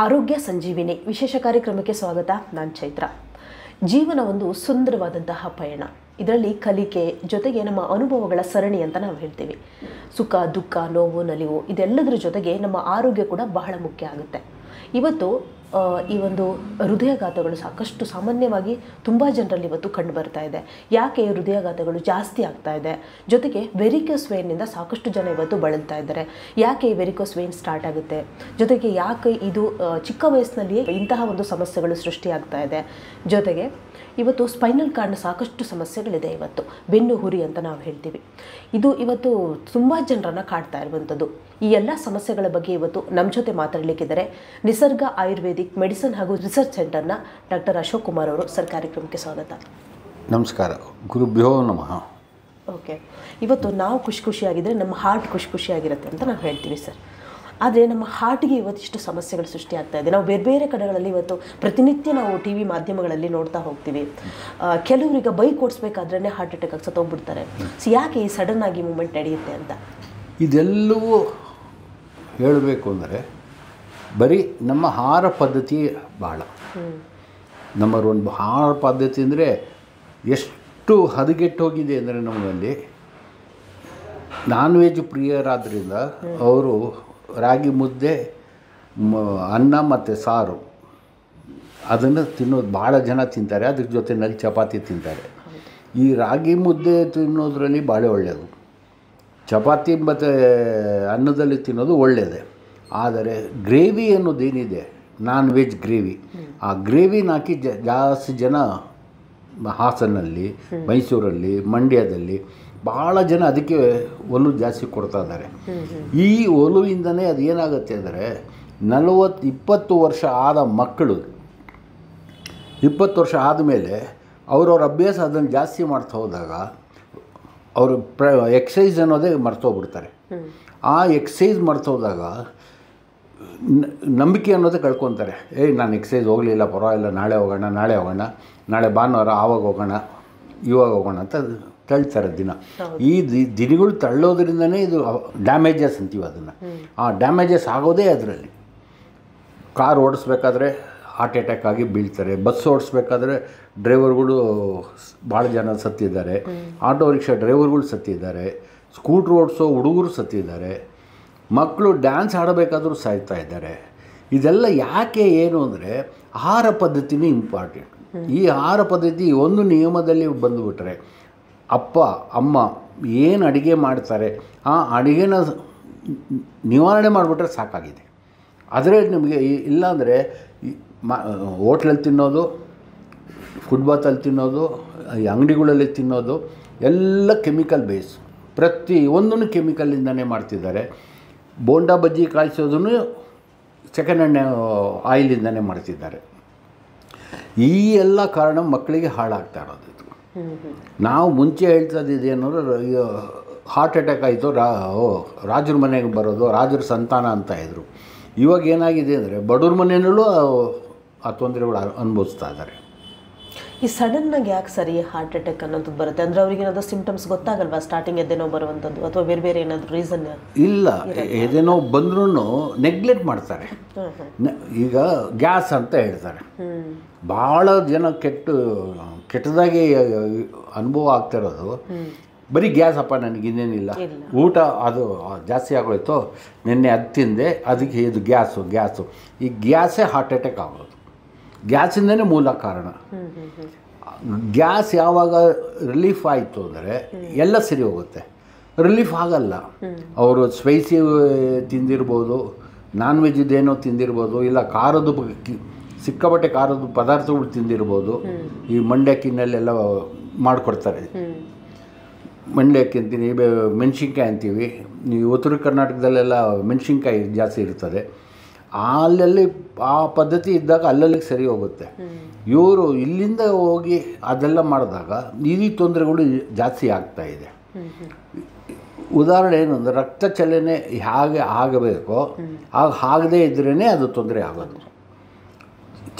ಆರೋಗ್ಯ ಸಂಜೀವಿನಿ ವಿಶೇಷ ಕಾರ್ಯಕ್ರಮಕ್ಕೆ ಸ್ವಾಗತ. ನಾನು ಚೈತ್ರ. ಜೀವನ ಒಂದು ಸುಂದರವಾದಂತಹ ಪಯಣ. ಇದರಲ್ಲಿ ಕಲಿಕೆ ಜೊತೆಗೆ ನಮ್ಮ ಅನುಭವಗಳ ಸರಣಿ ಅಂತ ನಾವು ಹೇಳ್ತೀವಿ. ಸುಖ, ದುಃಖ, ನೋವು, ನಲಿವು ಇದೆಲ್ಲದರ ಜೊತೆಗೆ ನಮ್ಮ ಆರೋಗ್ಯ ಕೂಡ ಬಹಳ ಮುಖ್ಯ ಆಗುತ್ತೆ. ಇವತ್ತು ಈ ಒಂದು ಹೃದಯಾಘಾತಗಳು ಸಾಕಷ್ಟು ಸಾಮಾನ್ಯವಾಗಿ ತುಂಬ ಜನರಲ್ಲಿ ಇವತ್ತು ಕಂಡು ಬರ್ತಾ ಇದೆ. ಯಾಕೆ ಹೃದಯಾಘಾತಗಳು ಜಾಸ್ತಿ ಆಗ್ತಾ ಇದೆ? ಜೊತೆಗೆ ವೆರಿಕೋಸ್ ವೇನ್ನಿಂದ ಸಾಕಷ್ಟು ಜನ ಇವತ್ತು ಬಳಲ್ತಾ ಇದ್ದಾರೆ. ಯಾಕೆ ಈ ವೆರಿಕೋಸ್ ವೇನ್ ಸ್ಟಾರ್ಟ್ ಆಗುತ್ತೆ? ಜೊತೆಗೆ ಯಾಕೆ ಇದು ಚಿಕ್ಕ ವಯಸ್ಸಿನಲ್ಲಿಯೇ ಇಂತಹ ಒಂದು ಸಮಸ್ಯೆಗಳು ಸೃಷ್ಟಿಯಾಗ್ತಾ ಇದೆ? ಜೊತೆಗೆ ಇವತ್ತು ಸ್ಪೈನಲ್ ಕಾರ್ಡ್ನ ಸಾಕಷ್ಟು ಸಮಸ್ಯೆಗಳಿದೆ. ಇವತ್ತು ಬೆನ್ನು ಹುರಿ ಅಂತ ನಾವು ಹೇಳ್ತೀವಿ. ಇದು ಇವತ್ತು ತುಂಬ ಜನರನ್ನು ಕಾಡ್ತಾ ಇರುವಂಥದ್ದು. ಈ ಎಲ್ಲ ಸಮಸ್ಯೆಗಳ ಬಗ್ಗೆ ಇವತ್ತು ನಮ್ಮ ಜೊತೆ ಮಾತಾಡಲಿಕ್ಕಿದ್ದಾರೆ ನಿಸರ್ಗ ಆಯುರ್ವೇದಿಕ್ ಮೆಡಿಸಿನ್ ಹಾಗೂ ರಿಸರ್ಚ್ ಸೆಂಟರ್ನ ಡಾಕ್ಟರ್ ಅಶೋಕ್ ಕುಮಾರ್ ಅವರು. ಸರ್, ಕಾರ್ಯಕ್ರಮಕ್ಕೆ ಸ್ವಾಗತ. ನಮಸ್ಕಾರ. ಗುರುಭ್ಯೋ ನಮಃ. ಓಕೆ, ಇವತ್ತು ನಾವು ಖುಷಿಯಾಗಿದ್ದರೆ ನಮ್ಮ ಹಾರ್ಟ್ ಖುಷಿಯಾಗಿರುತ್ತೆ ಅಂತ ನಾವು ಹೇಳ್ತೀವಿ ಸರ್. ಆದರೆ ನಮ್ಮ ಹಾರ್ಟ್ಗೆ ಇವತ್ತಿಷ್ಟು ಸಮಸ್ಯೆಗಳು ಸೃಷ್ಟಿಯಾಗ್ತಾ ಇದೆ. ನಾವು ಬೇರೆ ಬೇರೆ ಕಡೆಗಳಲ್ಲಿ ಇವತ್ತು ಪ್ರತಿನಿತ್ಯ ನಾವು ಟಿ ವಿ ಮಾಧ್ಯಮಗಳಲ್ಲಿ ನೋಡ್ತಾ ಹೋಗ್ತೀವಿ. ಕೆಲವರಿಗೆ ಬೈಕ್ ಓಡಿಸ್ಬೇಕಾದ್ರೇ ಹಾರ್ಟ್ ಅಟ್ಯಾಕ್ ಆಗಿ ಸತ್ತೋಗ್ಬಿಡ್ತಾರೆ. ಸೊ ಯಾಕೆ ಈ ಸಡನ್ ಆಗಿ ಮೂಮೆಂಟ್ ನಡೆಯುತ್ತೆ ಅಂತ? ಇದೆಲ್ಲವೂ ಹೇಳಬೇಕು ಅಂದರೆ ಬರೀ ನಮ್ಮ ಆಹಾರ ಪದ್ಧತಿ ಭಾಳ. ನಂಬರ್ ಒನ್ ಆಹಾರ ಪದ್ಧತಿ ಅಂದರೆ ಎಷ್ಟು ಹದಗೆಟ್ಟೋಗಿದೆ ಅಂದರೆ ನಮ್ಮಲ್ಲಿ ನಾನ್ ವೆಜ್ ಪ್ರಿಯರಾದ್ದರಿಂದ ಅವರು ರಾಗಿ ಮುದ್ದೆ, ಅನ್ನ ಮತ್ತು ಸಾರು ಅದನ್ನು ತಿನ್ನೋದು ಭಾಳ ಜನ ತಿಂತಾರೆ. ಅದ್ರ ಜೊತೆಯಲ್ಲಿ ಚಪಾತಿ ತಿಂತಾರೆ. ಈ ರಾಗಿ ಮುದ್ದೆ ತಿನ್ನೋದ್ರಲ್ಲಿ ಭಾಳ ಒಳ್ಳೆಯದು. ಚಪಾತಿ ಮತ್ತು ಅನ್ನದಲ್ಲಿ ತಿನ್ನೋದು ಒಳ್ಳೆಯದೇ. ಆದರೆ ಗ್ರೇವಿ ಅನ್ನೋದೇನಿದೆ, ನಾನ್ ವೆಜ್ ಗ್ರೇವಿ, ಆ ಗ್ರೇವಿನ ಹಾಕಿ ಜಾಸ್ತಿ ಜನ ಹಾಸನಲ್ಲಿ, ಮೈಸೂರಲ್ಲಿ, ಮಂಡ್ಯದಲ್ಲಿ ಭಾಳ ಜನ ಅದಕ್ಕೆ ಒಲು ಜಾಸ್ತಿ ಕೊಡ್ತಾ ಇದ್ದಾರೆ. ಈ ಒಲುವಿಂದನೇ ಅದು ಏನಾಗುತ್ತೆ ಅಂದರೆ 20 ವರ್ಷ ಆದ ಮಕ್ಕಳು 20 ವರ್ಷ ಆದಮೇಲೆ ಅವ್ರವ್ರ ಅಭ್ಯಾಸ ಅದನ್ನು ಜಾಸ್ತಿ ಮಾಡ್ತಾ ಹೋದಾಗ ಅವರು ಎಕ್ಸಸೈಸ್ ಅನ್ನೋದೇ ಮರ್ತೋಗ್ಬಿಡ್ತಾರೆ. ಆ ಎಕ್ಸಸೈಸ್ ಮರ್ತೋದಾಗ ನಂಬಿಕೆ ಅನ್ನೋದೇ ಕಳ್ಕೊತಾರೆ. ನಾನು ಎಕ್ಸಸೈಸ್ ಹೋಗಲಿಲ್ಲ, ಪರವಾಗಿಲ್ಲ, ನಾಳೆ ಹೋಗೋಣ, ನಾಳೆ ಭಾನುವಾರ ಆವಾಗ ಹೋಗೋಣ, ಇವಾಗ ಹೋಗೋಣ ಅಂತ ತಳ್ತಾರೆ ದಿನ. ಈ ದಿನಗಳು ತಳ್ಳೋದ್ರಿಂದನೇ ಇದು ಡ್ಯಾಮೇಜಸ್ ಅಂತೀವಿ ಅದನ್ನು. ಆ ಡ್ಯಾಮೇಜಸ್ ಆಗೋದೇ ಅದರಲ್ಲಿ. ಕಾರ್ ಓಡಿಸ್ಬೇಕಾದ್ರೆ ಹಾರ್ಟ್ ಅಟ್ಯಾಕ್ ಆಗಿ ಬೀಳ್ತಾರೆ. ಬಸ್ ಓಡಿಸ್ಬೇಕಾದ್ರೆ ಡ್ರೈವರ್ಗಳು ಭಾಳ ಜನ ಸತ್ತಿದ್ದಾರೆ. ಆಟೋ ರಿಕ್ಷಾ ಡ್ರೈವರ್ಗಳು ಸತ್ತಿದ್ದಾರೆ. ಸ್ಕೂಟ್ರ್ ಓಡಿಸೋ ಹುಡುಗರು ಸತ್ತಿದ್ದಾರೆ. ಮಕ್ಕಳು ಡ್ಯಾನ್ಸ್ ಆಡಬೇಕಾದ್ರೂ ಸಾಯ್ತಾ ಇದ್ದಾರೆ. ಇದೆಲ್ಲ ಯಾಕೆ ಏನು ಅಂದರೆ ಆಹಾರ ಪದ್ಧತಿನೇ ಇಂಪಾರ್ಟೆಂಟ್. ಈ ಆಹಾರ ಪದ್ಧತಿ ಒಂದು ನಿಯಮದಲ್ಲಿ ಬಂದುಬಿಟ್ರೆ ಅಪ್ಪ ಅಮ್ಮ ಏನು ಅಡುಗೆ ಮಾಡ್ತಾರೆ ಆ ಅಡುಗೆನ ನಿವಾರಣೆ ಮಾಡಿಬಿಟ್ರೆ ಸಾಕಾಗಿದೆ. ಆದರೆ ನಿಮಗೆ ಇಲ್ಲಾಂದರೆ ಹೋಟ್ಲಲ್ಲಿ ತಿನ್ನೋದು, ಫುಟ್ಬಾತಲ್ಲಿ ತಿನ್ನೋದು, ಅಂಗಡಿಗಳಲ್ಲಿ ತಿನ್ನೋದು ಎಲ್ಲ ಕೆಮಿಕಲ್ ಬೇಸ್. ಪ್ರತಿ ಒಂದನ್ನು ಕೆಮಿಕಲಿಂದನೇ ಮಾಡ್ತಿದ್ದಾರೆ. ಬೋಂಡಾ ಬಜ್ಜಿ ಕಾಯಿಸೋದನ್ನು ಸೆಕೆಂಡ್ ಹ್ಯಾಂಡ್ ಆಯಿಲಿಂದನೇ ಮಾಡ್ತಿದ್ದಾರೆ. ಈ ಎಲ್ಲ ಕಾರಣ ಮಕ್ಕಳಿಗೆ ಹಾಳಾಗ್ತಾ ಇರೋದು. ನಾವು ಮುಂಚೆ ಹೇಳ್ತದಿದೆ ಅನ್ನೋರು ಹಾರ್ಟ್ ಅಟ್ಯಾಕ್ ಆಯಿತು, ರಾಜರ ಮನೆಗೆ ಬರೋದು, ರಾಜರ ಸಂತಾನ ಅಂತ ಇದ್ದರು. ಇವಾಗ ಏನಾಗಿದೆ ಅಂದರೆ ಬಡವ್ರ ಮನೆಯಲ್ಲೂ ಆ ತೊಂದರೆಗಳು ಅನುಭವಿಸ್ತಾ ಇದ್ದಾರೆ. ಈ ಸಡನ್ನಾಗಿ ಯಾಕೆ ಸರಿ ಹಾರ್ಟ್ ಅಟ್ಯಾಕ್ ಅನ್ನೋದು ಬರುತ್ತೆ? ಅಂದರೆ ಅವ್ರಿಗೆ ಏನಾದರೂ ಸಿಂಪ್ಟಮ್ಸ್ ಗೊತ್ತಾಗಲ್ವಾ? ಸ್ಟಾರ್ಟಿಂಗ್ ಎದೆನೋ ಬರುವಂಥದ್ದು ಅಥವಾ ಬೇರೆ ಬೇರೆ ಏನಾದರೂ ರೀಸನ್? ಇಲ್ಲ, ಎದೆನೋ ಬಂದ್ರೂ ನೆಗ್ಲೆಕ್ಟ್ ಮಾಡ್ತಾರೆ. ಈಗ ಗ್ಯಾಸ್ ಅಂತ ಹೇಳ್ತಾರೆ. ಭಾಳ ಜನ ಕೆಟ್ಟದಾಗಿ ಅನುಭವ ಆಗ್ತಿರೋದು ಬರೀ ಗ್ಯಾಸ್. ಅಪ್ಪ ನನಗೆ ಇನ್ನೇನಿಲ್ಲ, ಊಟ ಅದು ಜಾಸ್ತಿ ಆಗೋಯ್ತು, ನಿನ್ನೆ ಅದು ತಿಂದೆ, ಅದಕ್ಕೆ ಇದು ಗ್ಯಾಸು. ಈ ಗ್ಯಾಸೇ ಹಾರ್ಟ್ ಅಟ್ಯಾಕ್ ಆಗೋದು. ಗ್ಯಾಸಿಂದನೇ ಮೂಲ ಕಾರಣ. ಗ್ಯಾಸ್ ಯಾವಾಗ ರಿಲೀಫ್ ಆಯಿತು ಅಂದರೆ ಎಲ್ಲ ಸರಿ ಹೋಗುತ್ತೆ. ರಿಲೀಫ್ ಆಗಲ್ಲ. ಅವರು ಸ್ಪೈಸಿ ತಿಂದಿರ್ಬೋದು, ನಾನ್ ವೆಜ್ದೇನೋ ತಿಂದಿರ್ಬೋದು, ಇಲ್ಲ ಸಿಕ್ಕಾಪಟ್ಟೆ ಖಾರದ ಪದಾರ್ಥಗಳು ತಿಂದಿರ್ಬೋದು. ಈ ಮಂಡ್ಯಕ್ಕಿನಲ್ಲೆಲ್ಲ ಮಾಡಿಕೊಡ್ತಾರೆ. ಮಂಡ್ಯಕ್ಕೆ ಅಂತೀನಿ, ಮೆಣಸಿನ್ಕಾಯಿ ಅಂತೀವಿ. ಈ ಉತ್ತರ ಕರ್ನಾಟಕದಲ್ಲೆಲ್ಲ ಮೆಣಸಿನ್ಕಾಯಿ ಜಾಸ್ತಿ ಇರ್ತದೆ. ಅಲ್ಲಲ್ಲಿ ಆ ಪದ್ಧತಿ ಇದ್ದಾಗ ಅಲ್ಲಲ್ಲಿಗೆ ಸರಿ ಹೋಗುತ್ತೆ. ಇವರು ಇಲ್ಲಿಂದ ಹೋಗಿ ಅದೆಲ್ಲ ಮಾಡಿದಾಗ ಈ ತೊಂದರೆಗಳು ಜಾಸ್ತಿ ಆಗ್ತಾಯಿದೆ. ಉದಾಹರಣೆ ಏನು ಅಂದರೆ ರಕ್ತ ಚಲನೆ ಹೇಗೆ ಆಗಬೇಕೋ ಆಗದೇ ಇದ್ರೇ ಅದು ತೊಂದರೆ ಆಗೋದು.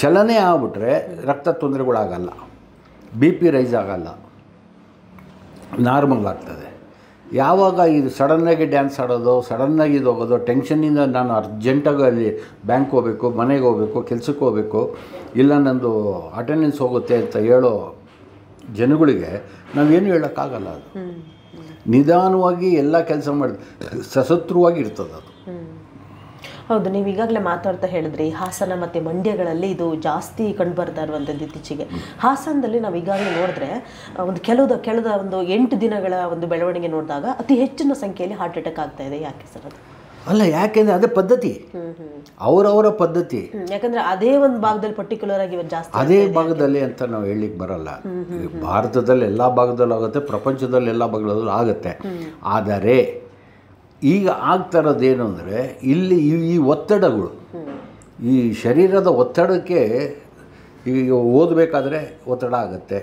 ಚಲನೆ ಆಗಿಬಿಟ್ರೆ ರಕ್ತ ತೊಂದರೆಗಳಾಗಲ್ಲ, ಬಿ ಪಿ ರೈಸ್ ಆಗಲ್ಲ, ನಾರ್ಮಲ್ ಆಗ್ತದೆ. ಯಾವಾಗ ಇದು ಸಡನ್ನಾಗಿ ಡ್ಯಾನ್ಸ್ ಆಡೋದು, ಸಡನ್ನಾಗಿ ಇದು ಹೋಗೋದು, ಟೆನ್ಷನ್ನಿಂದ ನಾನು ಅರ್ಜೆಂಟಾಗಿ ಅಲ್ಲಿ ಬ್ಯಾಂಕ್ ಹೋಗಬೇಕು, ಮನೆಗೆ ಹೋಗಬೇಕು, ಕೆಲ್ಸಕ್ಕೆ ಹೋಗಬೇಕು, ಇಲ್ಲ ನಂದು ಅಟೆಂಡೆನ್ಸ್ ಹೋಗುತ್ತೆ ಅಂತ ಹೇಳೋ ಜನಗಳಿಗೆ ನಾವೇನು ಹೇಳೋಕ್ಕಾಗಲ್ಲ. ಅದು ನಿಧಾನವಾಗಿ ಎಲ್ಲ ಕೆಲಸ ಮಾಡಿ ಸಶಸ್ತ್ರವಾಗಿ ಇರ್ತದೆ ಅದು. ಹೌದು, ನೀವು ಈಗಾಗಲೇ ಮಾತಾಡ್ತಾ ಹೇಳಿದ್ರಿ ಹಾಸನ ಮತ್ತು ಮಂಡ್ಯಗಳಲ್ಲಿ ಇದು ಜಾಸ್ತಿ ಕಂಡುಬರ್ತಾ ಇರುವಂಥದ್ದು ಇತ್ತೀಚೆಗೆ. ಹಾಸನದಲ್ಲಿ ನಾವು ಈಗಾಗಲೇ ನೋಡಿದ್ರೆ ಒಂದು ಕೆಳದ ಒಂದು 8 ದಿನಗಳ ಒಂದು ಬೆಳವಣಿಗೆ ನೋಡಿದಾಗ ಅತಿ ಹೆಚ್ಚಿನ ಸಂಖ್ಯೆಯಲ್ಲಿ ಹಾರ್ಟ್ ಅಟ್ಯಾಕ್ ಆಗ್ತಾ ಇದೆ. ಯಾಕೆ ಸರ್ ಅದು? ಅಲ್ಲ, ಯಾಕೆಂದರೆ ಅದೇ ಪದ್ಧತಿ, ಅವರವರ ಪದ್ಧತಿ. ಯಾಕಂದರೆ ಅದೇ ಒಂದು ಭಾಗದಲ್ಲಿ ಪರ್ಟಿಕ್ಯುಲರ್ ಆಗಿ ಜಾಸ್ತಿ ಅದೇ ಭಾಗದಲ್ಲಿ ಅಂತ ನಾವು ಹೇಳಲಿಕ್ಕೆ ಬರಲ್ಲ. ಭಾರತದಲ್ಲಿ ಎಲ್ಲ ಭಾಗದಲ್ಲೂ ಆಗುತ್ತೆ, ಪ್ರಪಂಚದಲ್ಲಿ ಎಲ್ಲ ಭಾಗದಲ್ಲೂ ಆಗುತ್ತೆ. ಆದರೆ ಈಗ ಆಗ್ತಾ ಇರೋದೇನು ಅಂದರೆ ಇಲ್ಲಿ ಈ ಒತ್ತಡಗಳು, ಈ ಶರೀರದ ಒತ್ತಡಕ್ಕೆ, ಈಗ ಓದಬೇಕಾದ್ರೆ ಒತ್ತಡ ಆಗುತ್ತೆ,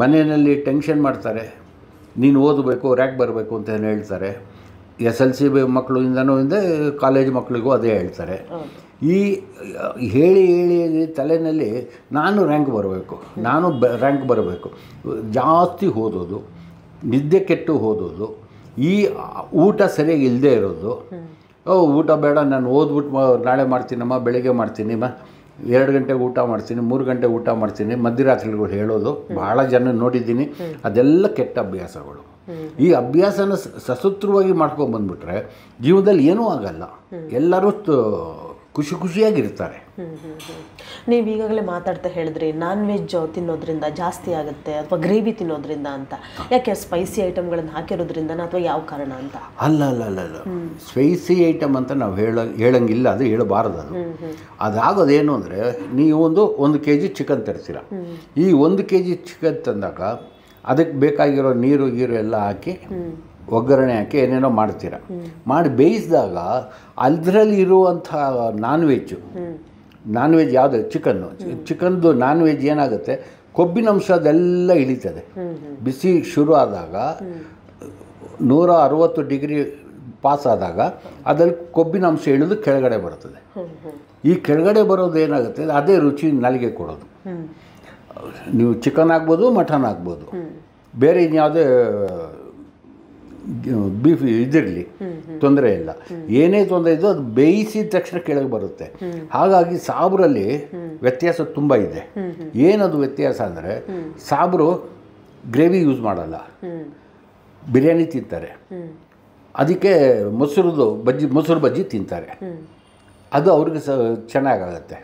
ಮನೆಯಲ್ಲಿ ಟೆನ್ಷನ್ ಮಾಡ್ತಾರೆ, ನೀನು ಓದಬೇಕು, ರ್ಯಾಂಕ್ ಬರಬೇಕು ಅಂತ ಏನು ಹೇಳ್ತಾರೆ. SLC ಮಕ್ಕಳಿಂದನೂ ಹಿಂದೆ ಕಾಲೇಜ್ ಮಕ್ಕಳಿಗೂ ಅದೇ ಹೇಳ್ತಾರೆ. ಈ ಹೇಳಿ ತಲೆಯಲ್ಲಿ ನಾನು ರ್ಯಾಂಕ್ ಬರಬೇಕು, ನಾನು ರ್ಯಾಂಕ್ ಬರಬೇಕು, ಜಾಸ್ತಿ ಓದೋದು, ನಿದ್ದೆ ಕೆಟ್ಟು ಓದೋದು, ಈ ಊಟ ಸರಿಯಾಗಿ ಇಲ್ಲದೆ ಇರೋದು. ಊಟ ಬೇಡ, ನಾನು ಓದ್ಬಿಟ್ಟು ನಾಳೆ ಮಾಡ್ತೀನಮ್ಮ, ಬೆಳಿಗ್ಗೆ ಮಾಡ್ತೀನಿ, 2 ಗಂಟೆಗೆ ಊಟ ಮಾಡ್ತೀನಿ, 3 ಗಂಟೆಗೆ ಊಟ ಮಾಡ್ತೀನಿ, ಮಧ್ಯರಾತ್ರಿಗಳು ಹೇಳೋದು ಭಾಳ ಜನ ನೋಡಿದ್ದೀನಿ. ಅದೆಲ್ಲ ಕೆಟ್ಟ ಅಭ್ಯಾಸಗಳು. ಈ ಅಭ್ಯಾಸನ ಸಶಸ್ತ್ರವಾಗಿ ಮಾಡ್ಕೊಂಡ್ಬಂದ್ಬಿಟ್ರೆ ಜೀವನದಲ್ಲಿ ಏನೂ ಆಗಲ್ಲ, ಎಲ್ಲರೂ ಖುಷಿಯಾಗಿರ್ತಾರೆ. ನೀವು ಈಗಾಗಲೇ ಮಾತಾಡ್ತಾ ಹೇಳಿದ್ರಿ ನಾನ್ ವೆಜ್ ತಿನ್ನೋದ್ರಿಂದ ಜಾಸ್ತಿ ಆಗುತ್ತೆ ಅಥವಾ ಗ್ರೇವಿ ತಿನ್ನೋದ್ರಿಂದ ಅಂತ. ಯಾಕೆ ಸ್ಪೈಸಿ ಐಟಮ್ಗಳನ್ನು ಹಾಕಿರೋದ್ರಿಂದ ಅಥವಾ ಯಾವ ಕಾರಣ ಅಂತ? ಅಲ್ಲ, ಸ್ಪೈಸಿ ಐಟಮ್ ಅಂತ ನಾವು ಹೇಳಂಗಿಲ್ಲ, ಅದು ಹೇಳಬಾರ್ದು. ಅದಾಗೋದೇನು ಅಂದರೆ, ನೀವು ಒಂದು kg ಚಿಕನ್ ತರ್ತೀರ. ಈ 1 kg ಚಿಕನ್ ತಂದಾಗ ಅದಕ್ಕೆ ಬೇಕಾಗಿರೋ ನೀರು ಎಲ್ಲ ಹಾಕಿ ಒಗ್ಗರಣೆ ಹಾಕಿ ಏನೇನೋ ಮಾಡ್ತೀರ. ಮಾಡಿ ಬೇಯಿಸಿದಾಗ ಅದರಲ್ಲಿ ಇರುವಂಥ ನಾನ್ ವೆಜ್ ಯಾವುದು, ಚಿಕನ್ದು ನಾನ್ ವೆಜ್ ಏನಾಗುತ್ತೆ, ಕೊಬ್ಬಿನ ಅಂಶ ಅದೆಲ್ಲ ಇಳಿತದೆ. ಬಿಸಿ ಶುರು ಆದಾಗ 160 ಡಿಗ್ರಿ ಪಾಸ್ ಆದಾಗ ಅದರಲ್ಲಿ ಕೊಬ್ಬಿನ ಅಂಶ ಇಳಿದು ಕೆಳಗಡೆ ಬರ್ತದೆ. ಈ ಕೆಳಗಡೆ ಬರೋದು ಏನಾಗುತ್ತೆ, ಅದೇ ರುಚಿ ನಾಲಿಗೆ ಕೊಡೋದು. ನೀವು ಚಿಕನ್ ಆಗ್ಬೋದು, ಮಟನ್ ಆಗ್ಬೋದು, ಬೇರೆ ಇನ್ಯಾವುದೇ ಬೀಫ್ ಇದಿರಲಿ, ತೊಂದರೆ ಇಲ್ಲ. ಏನೇ ತೊಂದರೆ ಇದ್ದೋ ಅದು ಬೇಯಿಸಿದ ತಕ್ಷಣ ಕೆಳಗೆ ಬರುತ್ತೆ. ಹಾಗಾಗಿ ಸಾಬ್ರಲ್ಲಿ ವ್ಯತ್ಯಾಸ ತುಂಬ ಇದೆ. ಏನದು ವ್ಯತ್ಯಾಸ ಅಂದರೆ, ಸಾಬ್ರು ಗ್ರೇವಿ ಯೂಸ್ ಮಾಡಲ್ಲ, ಬಿರಿಯಾನಿ ತಿಂತಾರೆ, ಅದಕ್ಕೆ ಮೊಸರು ಬಜ್ಜಿ ತಿಂತಾರೆ, ಅದು ಅವ್ರಿಗೆ ಚೆನ್ನಾಗಾಗತ್ತೆ.